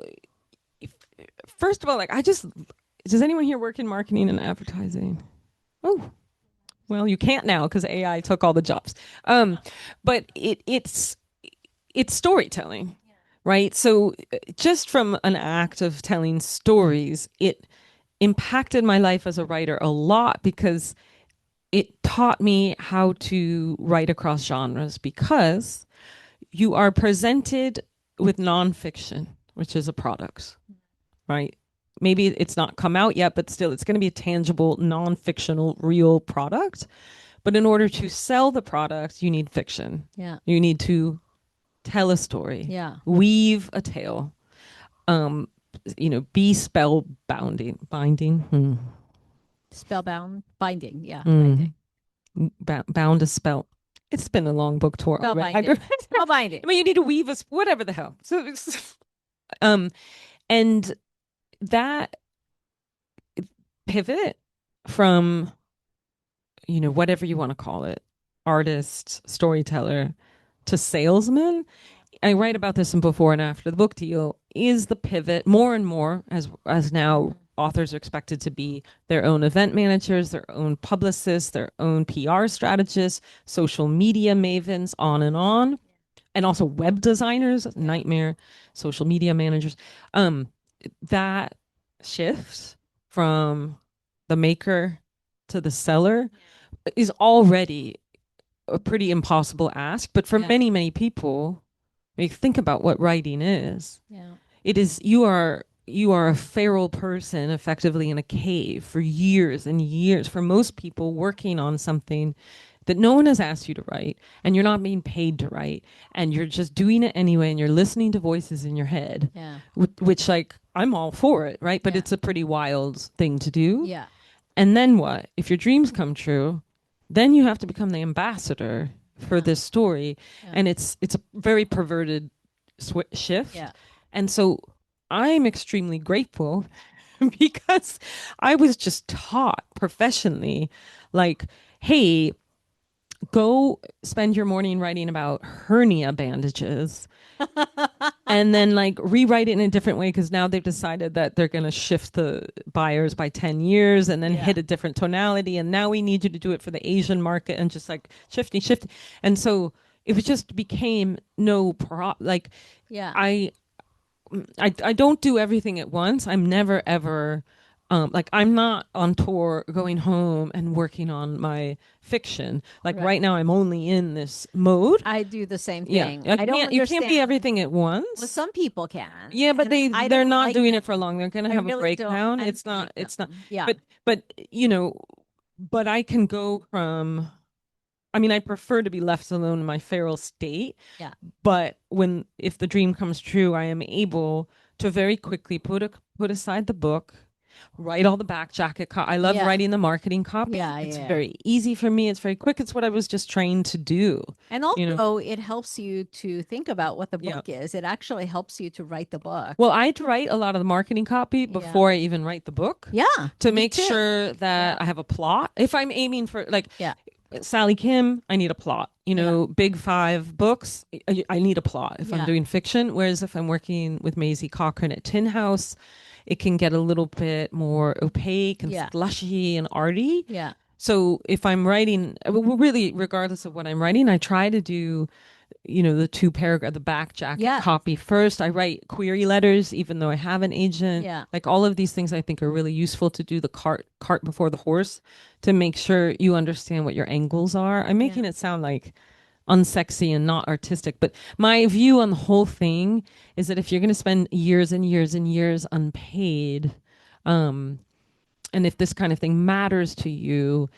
first of all, does anyone here work in marketing and advertising? Oh, well, you can't now because AI took all the jobs. But it's storytelling, right? So just from an act of telling stories, it impacted my life as a writer a lot because it taught me how to write across genres because you are presented with nonfiction, which is a product, right? Maybe it's not come out yet, but still, it's going to be a tangible, non-fictional, real product. But in order to sell the product, you need fiction. Yeah. You need to tell a story, Yeah. weave a tale, um, be spellbounding, binding, Spellbound binding. Yeah. mm, Binding. bound to spell. It's been a long book tour already. Spellbinding. Spellbinding. I mean, you need to weave us, whatever the hell. So, um, and that pivot from, whatever you want to call it, artist, storyteller, to salesman. I write about this in Before and After the Book Deal. Is the pivot more and more as now authors are expected to be their own event managers, their own publicists, their own PR strategists, social media mavens, on and on, and also web designers, nightmare, social media managers. That shift from the maker to the seller is already a pretty impossible ask, but for Yeah. many, many people, think about what writing is. Yeah. It is you are a feral person effectively in a cave for years and years. For most people, working on something that no one has asked you to write, and you're not being paid to write, and you're just doing it anyway, and you're listening to voices in your head. Yeah. Which like I'm all for it, right? But Yeah. it's a pretty wild thing to do. Yeah. And then what? If your dreams come true, then you have to become the ambassador for this story, and it's a very perverted shift. Yeah. And so I'm extremely grateful because I was just taught professionally, like, hey, go spend your morning writing about hernia bandages and then like rewrite it in a different way because now they've decided that they're going to shift the buyers by 10 years and then hit a different tonality, and now we need you to do it for the Asian market, and just like shifting. And so it was just became like Yeah. I don't do everything at once. I'm never ever like I'm not on tour going home and working on my fiction. Like right now I'm only in this mode. I do the same Yeah. thing. I I don't can't, you can't be understand. everything at once. Well, some people can. Yeah, but And I they're don't not like doing that. it for long. They're gonna I have a really don't. breakdown. I It's not. hate It's not. them. Yeah. But but I can go from. I mean, I prefer to be left alone in my feral state. Yeah. But if the dream comes true, I am able to very quickly put aside the book, write all the back jacket. I love Yeah. writing the marketing copy. Yeah, It's yeah. very easy for me. It's very quick. It's what I was just trained to do. And also, You know? it helps you to think about what the Yeah. book is. It actually helps you to write the book. Well, I'd write a lot of the marketing copy before I even write the book. Yeah. To me make too. sure that Yeah. I have a plot. If I'm aiming for like Yeah. Sally Kim, I need a plot. Big 5 books, I need a plot if Yeah. I'm doing fiction. Whereas if I'm working with Maisie Cochran at Tin House, it can get a little bit more opaque and slushy and arty. Yeah. So if I'm writing, well, really, regardless of what I'm writing, I try to do, the 2 paragraph, the back jacket copy first. I write query letters, even though I have an agent. Yeah. Like all of these things I think are really useful to do the cart before the horse, to make sure you understand what your angles are. I'm making it sound like unsexy and not artistic, but my view on the whole thing is that if you're going to spend years and years and years unpaid, and if this kind of thing matters to you,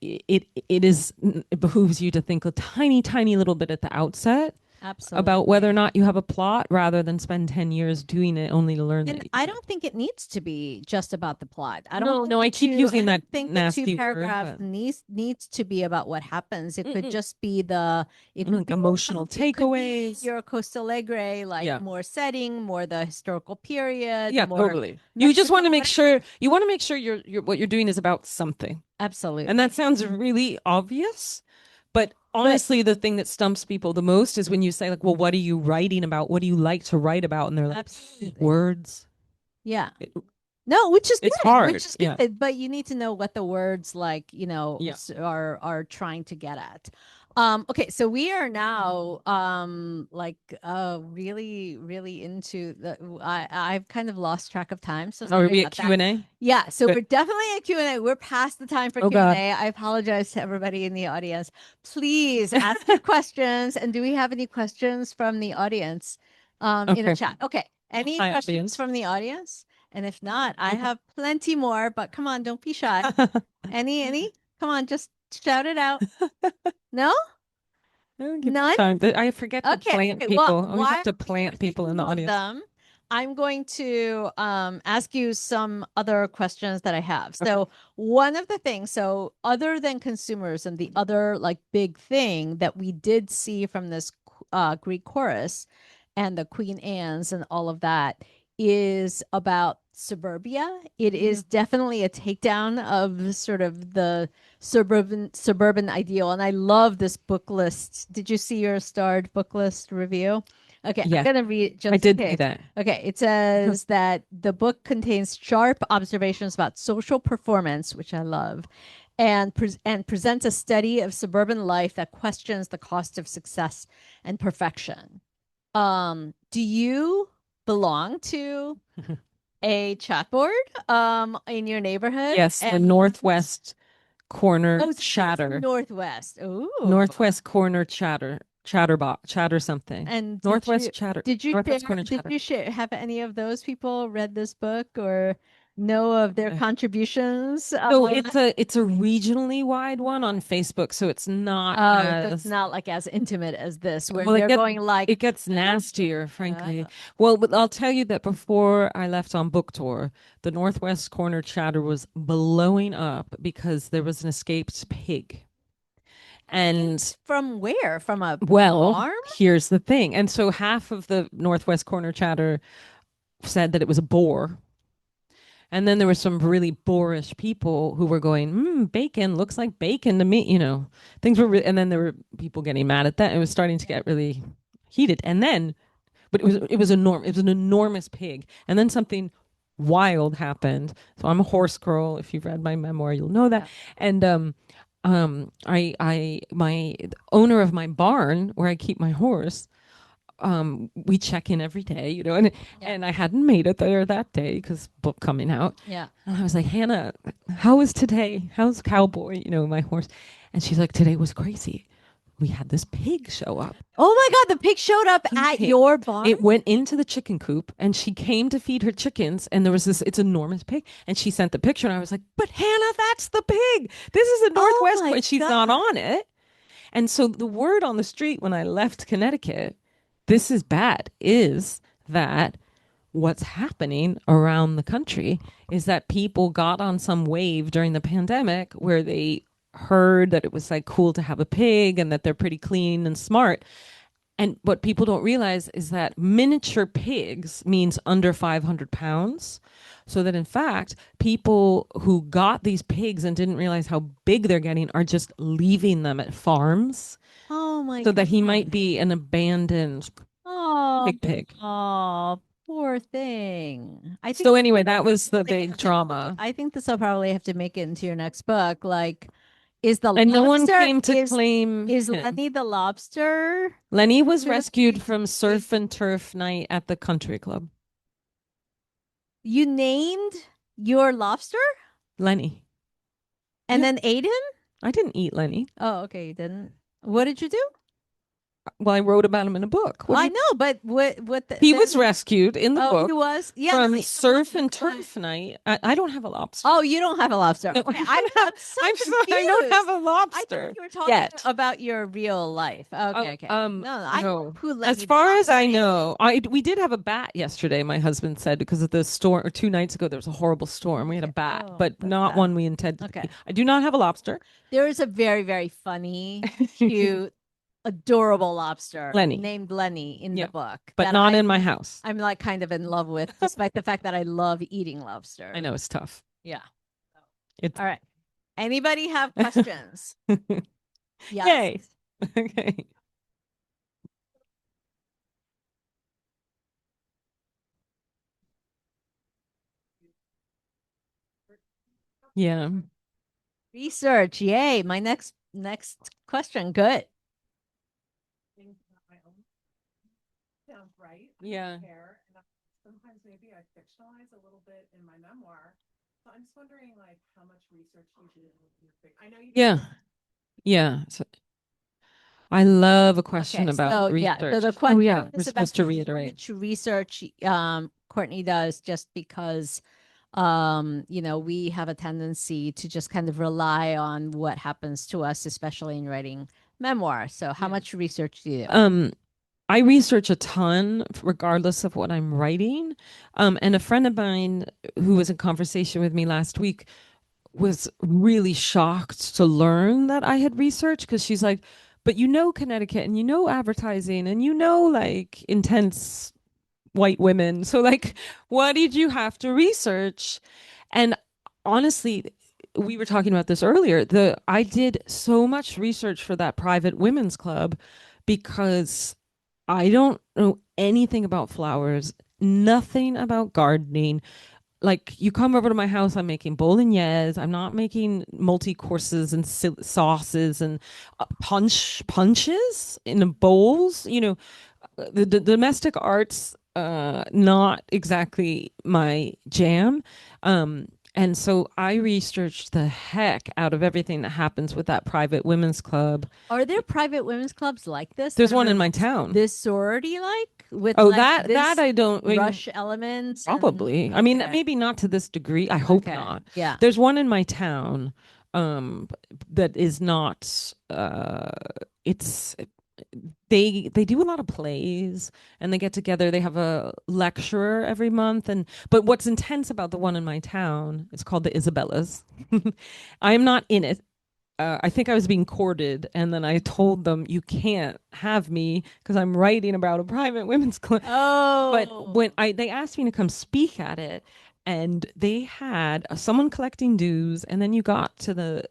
it behooves you to think a tiny little bit at the outset about whether or Absolutely. not you have a plot rather than spend 10 years doing it only to learn that And you I did. don't think it needs to be just about the plot. I don't No, think no, I keep using that think the two nasty word, paragraph but needs to be about what happens. It could mm-mm. just be the it could Like be emotional it could be takeaways. your Costa Alegre, like Yeah. more setting, more the historical period, Yeah, more totally. You just want Mexico, to make whatever. sure you're what you're doing is about something. And Absolutely. that sounds really obvious, but But honestly, the thing that stumps people the most is when you say like, "Well, what are you writing about? What do you like to write about?" And they're like, absolutely. "Words." Yeah. It, No, which is it's good, hard. which is Yeah. good. But you need to know what the words like, Yeah. are trying to get at. Okay, so we are now like really, really into I've kind of lost track of time, so Oh, are sorry we at about that. Q&A? Yeah, so Good. we're definitely at Q&A. We're past the time for Oh God. Q&A. I apologize to everybody in the audience. Please ask your questions. And do we have any questions from the audience in the Okay. chat? Okay. Any Hi, questions audience. from the audience? And if not, I have plenty more, but come on, don't be shy. Any? Come on, just shout it out. No? I'll give you None? time. I forget to Okay. plant Okay. Well, people. I always have while to we're plant people in thinking the of audience. them, I'm going to ask you some other questions that I have. Okay. So, one of the things, so other than consumers, and the other like big thing that we did see from this Greek chorus and the Queen Anne's and all of that is about suburbia. It is definitely a takedown of sort of the suburban ideal. And I love this book list. Did you see your starred book list review? Okay, I'm Yeah, gonna read I just in did see case. that. Okay, it says that the book contains sharp observations about social performance, which I love, and presents a study of suburban life that questions the cost of success and perfection. Do you belong to a chat board in your neighborhood? Yes, the And Northwest Corner oh, Chatter. Northwest. Ooh. Northwest Corner Chatter. Chatterbox. Chatter something. And Northwest Chatter. Northwest Corner did Chatter. you share have any of those people read this book or know of their Uh, contributions? So it's a regionally wide one on Facebook, so it's not Oh, so it's as not like as intimate as this, where well. they're going like, It gets nastier, frankly. uh, Well, but I'll tell you that before I left on book tour, the Northwest Corner Chatter was blowing up because there was an escaped pig. And from where? From a well, farm? here's the thing. And so half of the Northwest Corner Chatter said that it was a boar. And then there were some really boorish people who were going, bacon looks like bacon to me. Things were, and then there were people getting mad at that. It was starting to get really heated. And then, but it was enormous. It was an enormous pig. And then something wild happened. So I'm a horse girl. If you've read my memoir, you'll know that. Yeah. And my owner of my barn where I keep my horse, we check in every day, and Yeah. and I hadn't made it there that day because book coming out. Yeah. And I was like, Hannah, how was today? How's Cowboy? My horse. And she's like, today was crazy. We had this pig show up. Oh my God, the pig showed up at your barn? It went into the chicken coop and she came to feed her chickens and there was it's enormous pig and she sent the picture and I was like, but Hannah, that's the pig. This is a Northwest my and she's God. not on it. And so the word on the street when I left Connecticut, this is bad, is that what's happening around the country is that people got on some wave during the pandemic where they heard that it was like cool to have a pig and that they're pretty clean and smart. And what people don't realize is that miniature pigs means under 500 pounds. So that in fact, people who got these pigs and didn't realize how big they're getting are just leaving them at farms Oh my so God. that he might be an abandoned Oh, pig. oh, poor thing. So anyway, that was the big drama. I think this will probably have to make it into your next book. Like, is the And no one lobster came to claim is him. Lenny the lobster? Lenny was rescued from surf and turf night at the country club. You named your lobster Lenny. and Yeah. then ate him? I didn't eat Lenny. Oh, okay, you didn't. What did you do? Well, I wrote about him in a book. What do I you know, but what He was rescued in the oh, he book was? Yeah, no, from he's the one surf who and got- turf night. I don't have a lobster. Oh, you don't have a lobster. No, Okay, I don't have. I'm so I'm sorry, I don't have confused. a I thought lobster you were talking yet. about your real life. Okay, Oh, okay. No, no, I know no. who As Lenny the far as lobster I is. know, we did have a bat yesterday. My husband said because of the storm, or 2 nights ago, there was a horrible storm. We had a Okay. bat, Oh, but that's not sad. one we intended to Okay. eat. I do not have a lobster. There is a very, very funny, cute, adorable lobster Lenny, named Lenny in the yeah, book but that not in my house. I'm like kind of in love with, despite the fact that I love eating lobster. I know it's tough. Yeah. It's All right. Anybody have questions? Yes. Yay. Okay. Yeah. Research. Yay. My next question. Good. Sounds right. Yeah. And sometimes maybe I fictionalize a little bit in my memoir. So I'm just wondering, like, how much research you do with your I know you. Yeah. Yeah. So I love a question Okay, about so research. yeah, so the Oh question yeah, we're is about supposed to how reiterate. much research Courtney does just because we have a tendency to just kind of rely on what happens to us, especially in writing memoir. So how Yeah. much research do you do? I research a ton, regardless of what I'm writing. And a friend of mine who was in conversation with me last week was really shocked to learn that I had researched because she's like, but you know Connecticut and you know advertising and you know like intense white women. So like what did you have to research? And honestly, we were talking about this earlier. The I did so much research for that private women's club because I don't know anything about flowers, nothing about gardening. Like you come over to my house, I'm making bolognese. I'm not making multi courses and sauces and punches in bowls. The domestic arts not exactly my jam. And so I researched the heck out of everything that happens with that private women's club. Are there private women's clubs like this There's that one are in my town. this sorority like with Oh, like that this I don't. I mean, rush elements and probably. I mean, okay. maybe not to this degree. I hope Okay. not. Yeah. There's one in my town that is not it's they do a lot of plays and they get together. They have a lecturer every month but what's intense about the one in my town, it's called the Isabellas. I am not in it. I think I was being courted, and then I told them you can't have me because I'm writing about a private women's club. Oh. But when they asked me to come speak at it, and they had someone collecting dues, and then you got to the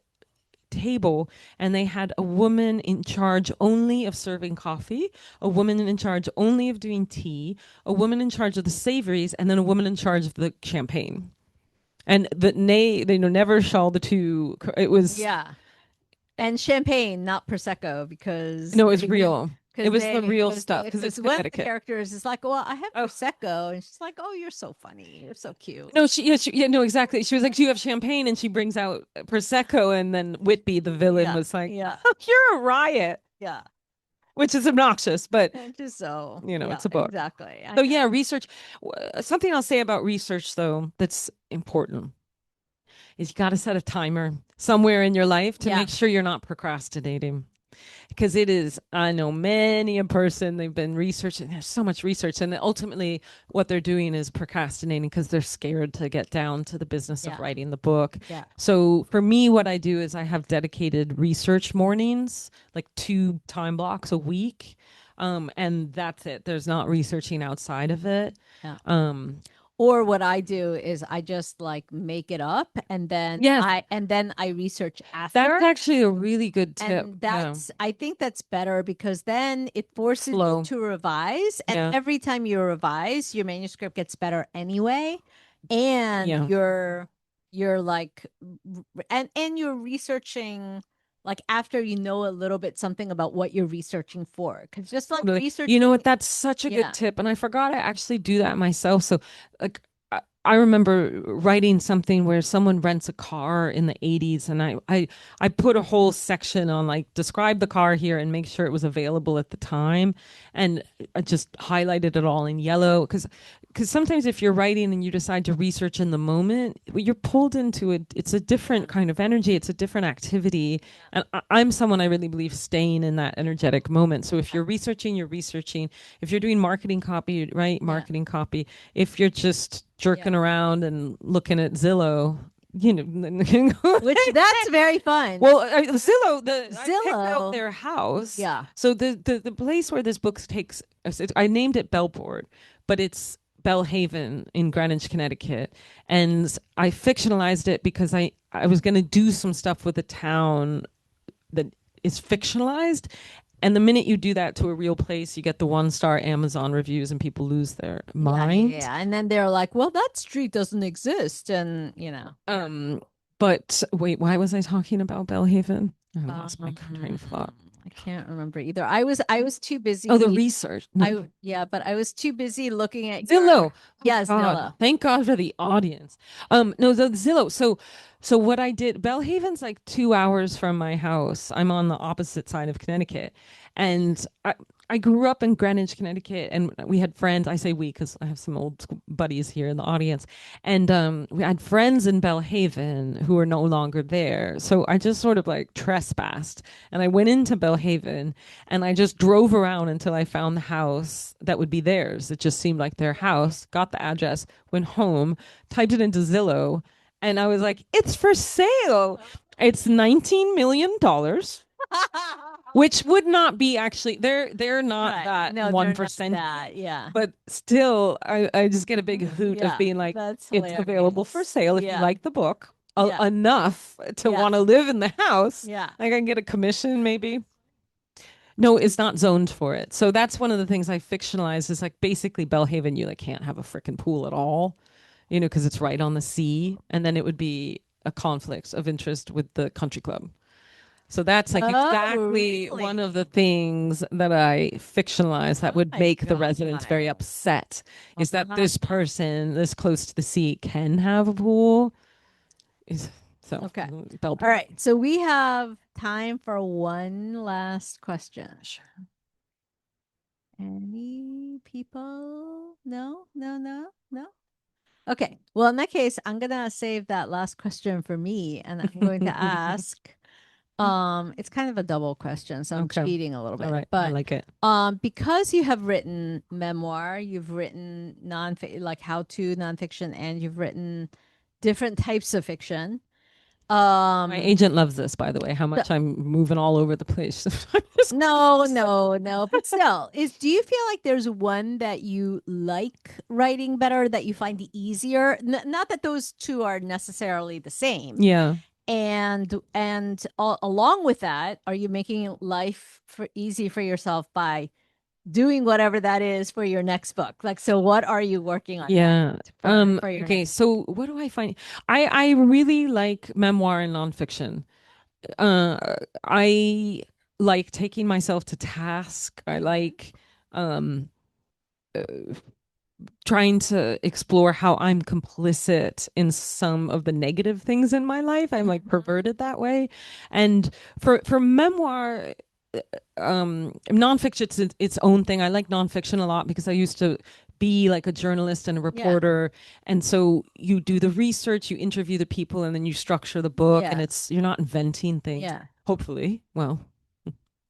table and they had a woman in charge only of serving coffee, a woman in charge only of doing tea, a woman in charge of the savories, and then a woman in charge of the champagne. And they never saw the two. It was Yeah. And champagne, not prosecco, because no, it's real. It because was the real stuff because because it's one of the Connecticut. characters is like, well, I have Oh. prosecco, and she's like, oh, you're so funny, you're so cute. No, no, exactly. She was like, "Do you have champagne?" And she brings out prosecco, and then Whitby, the villain, Yeah, was like, yeah, oh, "You're a riot," yeah. which is obnoxious, but And just so it's yeah, a book. exactly. So yeah, research. Something I'll say about research though that's important is you got to set a timer somewhere in your life to Yeah. make sure you're not procrastinating. Because it is, I know many a person, they've been researching, there's so much research, and ultimately what they're doing is procrastinating because they're scared to get down to the business Yeah. of writing the book. Yeah. So for me, what I do is I have dedicated research mornings, like 2 time blocks a week. And that's it. There's not researching outside of it. Yeah. Um, Or what I do is I just like make it up and then Yes. I research after. that's actually a really good tip. And that's I think that's better because then it forces Slow. you to revise. And Yeah. every time you revise, your manuscript gets better anyway. And Yeah. you're like and you're researching like after you know a little bit something about what you're researching for. Because just like Totally. researching You know what? That's such a Yeah. good tip. And I forgot I actually do that myself. So like I remember writing something where someone rents a car in the 80s, and I put a whole section on like describe the car here and make sure it was available at the time, and I just highlighted it all in yellow because sometimes if you're writing and you decide to research in the moment, you're pulled into it. It's a different kind of energy. It's a different activity, and I'm someone I really believe staying in that energetic moment. So if you're researching, you're researching. If you're doing marketing copy, right? Yeah. Marketing copy. If you're just jerking around and looking at Zillow, you know, Which that's very fun. well, Zillow, I picked out Zillow. their house. Yeah. So the place where this book takes, I named it Bellport, but it's Bellhaven in Greenwich, Connecticut, and I fictionalized it because I was going to do some stuff with the town that is fictionalized. And the minute you do that to a real place, you get the 1-star Amazon reviews and people lose their mind. Yeah. And then they're like, well, that street doesn't exist. And, But wait, why was I talking about Bellhaven? I lost my train of thought. I can't remember either. I was too busy. Oh, the research. No. But I was too busy looking at Zillow. Yes, God, Zillow. thank God for the audience. No, the Zillow. So what I did, Bellhaven's like 2 hours from my house. I'm on the opposite side of Connecticut, and I grew up in Greenwich, Connecticut, and we had friends. I say we because I have some old buddies here in the audience, and we had friends in Bellhaven who are no longer there. So I just sort of like trespassed, and I went into Bellhaven, and I just drove around until I found the house that would be theirs. It just seemed like their house. Got the address, went home, typed it into Zillow, and I was like, "It's for sale. It's $19 million." Which would not be actually they're not Right. that No, they're not 1%, that. Yeah. but still I just get a big hoot of Yeah, being like that's it's available for hilarious. sale if you Yeah. like the book Yeah. enough to Yeah. want to live in the house. Yeah. I can get a commission maybe. No, it's not zoned for it. So that's one of the things I fictionalized is like basically Bellhaven, you like can't have a freaking pool at all, because it's right on the sea, and then it would be a conflict of interest with the country club. So that's like Oh, exactly really? one of the things that I fictionalized that Oh would my make the residents God. very upset is that Uh-huh. this person this close to the sea can have a pool. So Okay. Bell. All right. So we have time for one last question. Sure. Any people? No, no, no, no. Okay. Well, in that case, I'm gonna save that last question for me, and I'm going to ask. It's kind of a double question, so I'm Okay. cheating a little bit. All right. I But like it. because you have written memoir, you've written like how-to nonfiction, and you've written different types of fiction. My agent loves this, by the way, how much I'm moving all over the place. No. But still, do you feel like there's one that you like writing better, that you find easier? Not that those two are necessarily the same. Yeah. And along with that, are you making life easy for yourself by doing whatever that is for your next book? Like, so what are you working on? Yeah. For your Okay. next So what do I find? I really like memoir and nonfiction. I like taking myself to task. I like um uh, trying to explore how I'm complicit in some of the negative things in my life. I'm like perverted that way. And for memoir, nonfiction, it's its own thing. I like nonfiction a lot because I used to be like a journalist and a reporter, and so you do the research, you interview the people, and then you structure the book, and you're not inventing things. Yeah. Hopefully, well,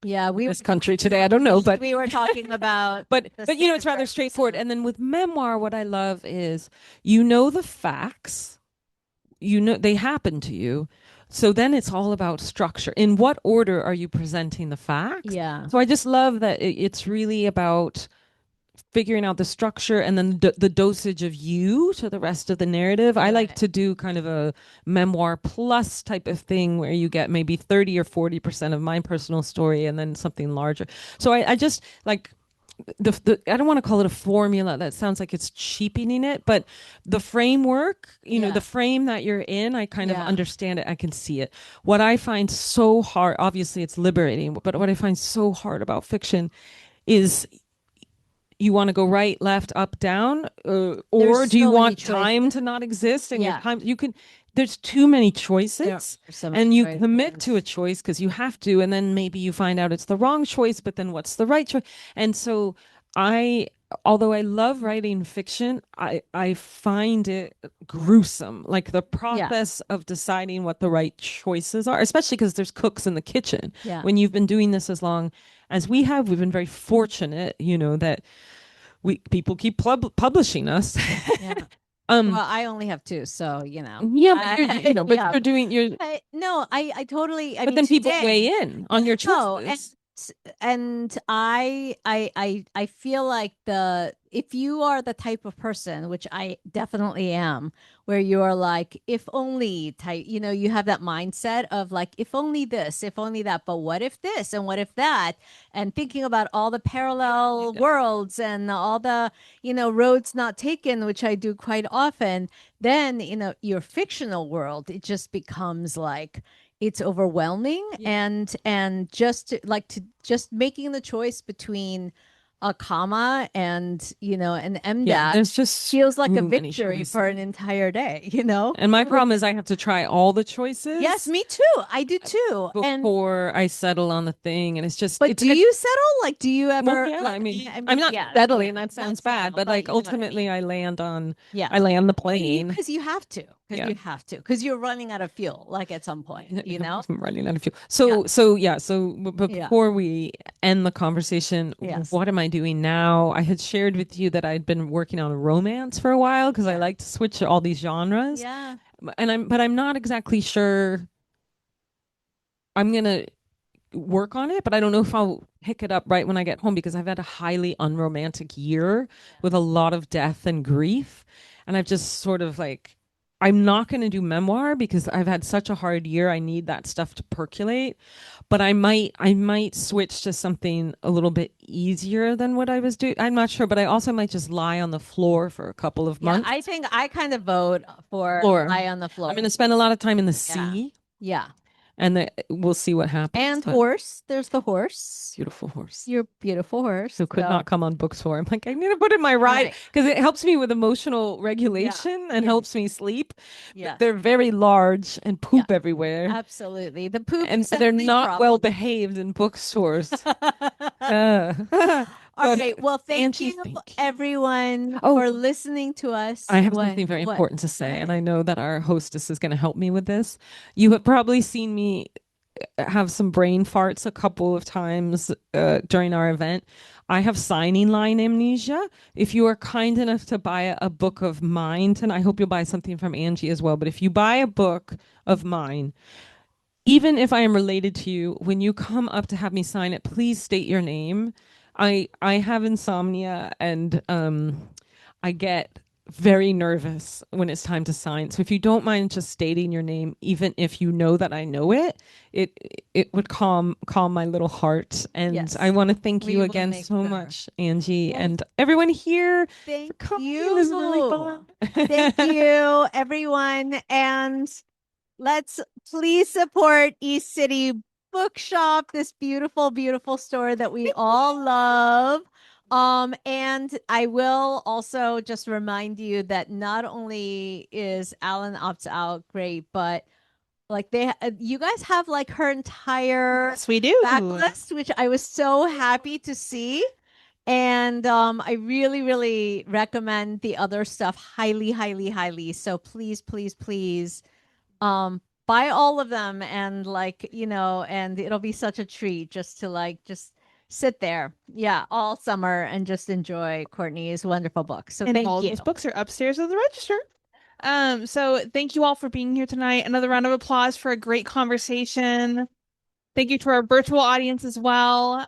we this country today, I don't know, but we were talking about but it's rather straightforward. And then with memoir, what I love is the facts, they happen to you. So then it's all about structure. In what order are you presenting the facts? Yeah. So I just love that it's really about figuring out the structure and then the dosage of you to the rest of the narrative. I like to do kind of a memoir plus type of thing where you get maybe 30 or 40% of my personal story and then something larger. So I just like I don't want to call it a formula. That sounds like it's cheapening it, but the framework, the frame that you're in, I kind of understand it. I can see it. What I find so hard, obviously it's liberating, but what I find so hard about fiction is you want to go right, left, up, down, or There's do you so many want choices. time to not exist and your Yeah. time? You can. There's too many There choices, are so many and you commit to a choices. choice because you have to, and then maybe you find out it's the wrong choice, but then what's the right choice? And so I, although I love writing fiction, I find it gruesome, like the Yeah. process of deciding what the right choices are, especially because there's cooks in the kitchen. Yeah. When you've been doing this as long as we have, we've been very fortunate, that we people keep publishing us. Yeah. um, Well, I only have two, so yeah, but but yeah. you're doing your, No, I totally. I but mean, then people today. weigh in on your No, choices. and I feel like if you are the type of person, which I definitely am, where you're like, if only type, you have that mindset of like, if only this, if only that, but what if this and what if that, and thinking about all the parallel worlds and all the, roads not taken, which I do quite often, then, your fictional world, it just becomes like it's overwhelming, Yeah. and to just making the choice between a comma and an M Yeah, dash there's just feels like a too many victory choices. for an entire day. And my problem is I have to try all the choices. Yes, me too. I do too. And before I settle on the thing, and it's just but it's do you settle? Like, do you well, ever yeah. like, I mean, I I'm mean, not yeah, settling. yeah, That not sounds bad, settle, but but like you know what I mean. ultimately, Yeah. I land the plane. Because you have to, Yeah. because you're running out of fuel, like at some point. I'm running out of fuel. Yeah. But Yeah. before we end the conversation, Yes. what am I doing now? I had shared with you that I'd been working on a romance for a while because I Yeah. like to switch all these genres. Yeah. But I'm not exactly sure I'm gonna work on it, but I don't know if I'll pick it up right when I get home because I've had a highly unromantic year with a lot of death and grief. And I've just sort of like, I'm not going to do memoir because I've had such a hard year. I need that stuff to percolate, but I might switch to something a little bit easier than what I was doing. I'm not sure, but I also might just lie on the floor for a couple of Yeah, months. I think I kind of vote for Floor. lie on the I'm floor. going to spend a lot of time in the Yeah. sea, Yeah. and we'll see what happens. And But horse. There's the horse. beautiful horse. Your beautiful horse. Who could So, not come on books for. I'm like, I need to put in my ride right. because it helps me with emotional regulation and Yeah. helps me sleep. But Yes. they're very large and Yeah. poop everywhere. Absolutely. The poop And is a they're big not well problem. behaved in bookstores. All But right. Well, thank Angie, you thank you. everyone Oh, for listening to us. I have something very What? important to say, and I know that our hostess is going to help me with this. You have probably seen me have some brain farts a couple of times during our event. I have signing line amnesia. If you are kind enough to buy a book of mine, and I hope you'll buy something from Angie as well, but if you buy a book of mine, even if I am related to you, when you come up to have me sign it, please state your name. I have insomnia and I get very nervous when it's time to sign. So if you don't mind just stating your name, even if you know that I know it, it it would calm my little heart. And Yes. I want to thank We you will again make so sure. much, Angie, Well, and everyone here for thank coming. you. This is really fun. Thank you, everyone. And let's please support East City Bookshop, this beautiful, beautiful store that we all love. And I will also just remind you that not only is Alan Opts Out great, but like you guys have like her entire Yes, we do. backlist, which I was so happy to see. And I really, really recommend the other stuff highly, highly, highly. So please, please, please buy all of them, and and it'll be such a treat just to just sit there, yeah, all summer and just enjoy Courtney's wonderful book. So And thank all you. those books are upstairs in the register. So thank you all for being here tonight. Another round of applause for a great conversation. Thank you to our virtual audience as well.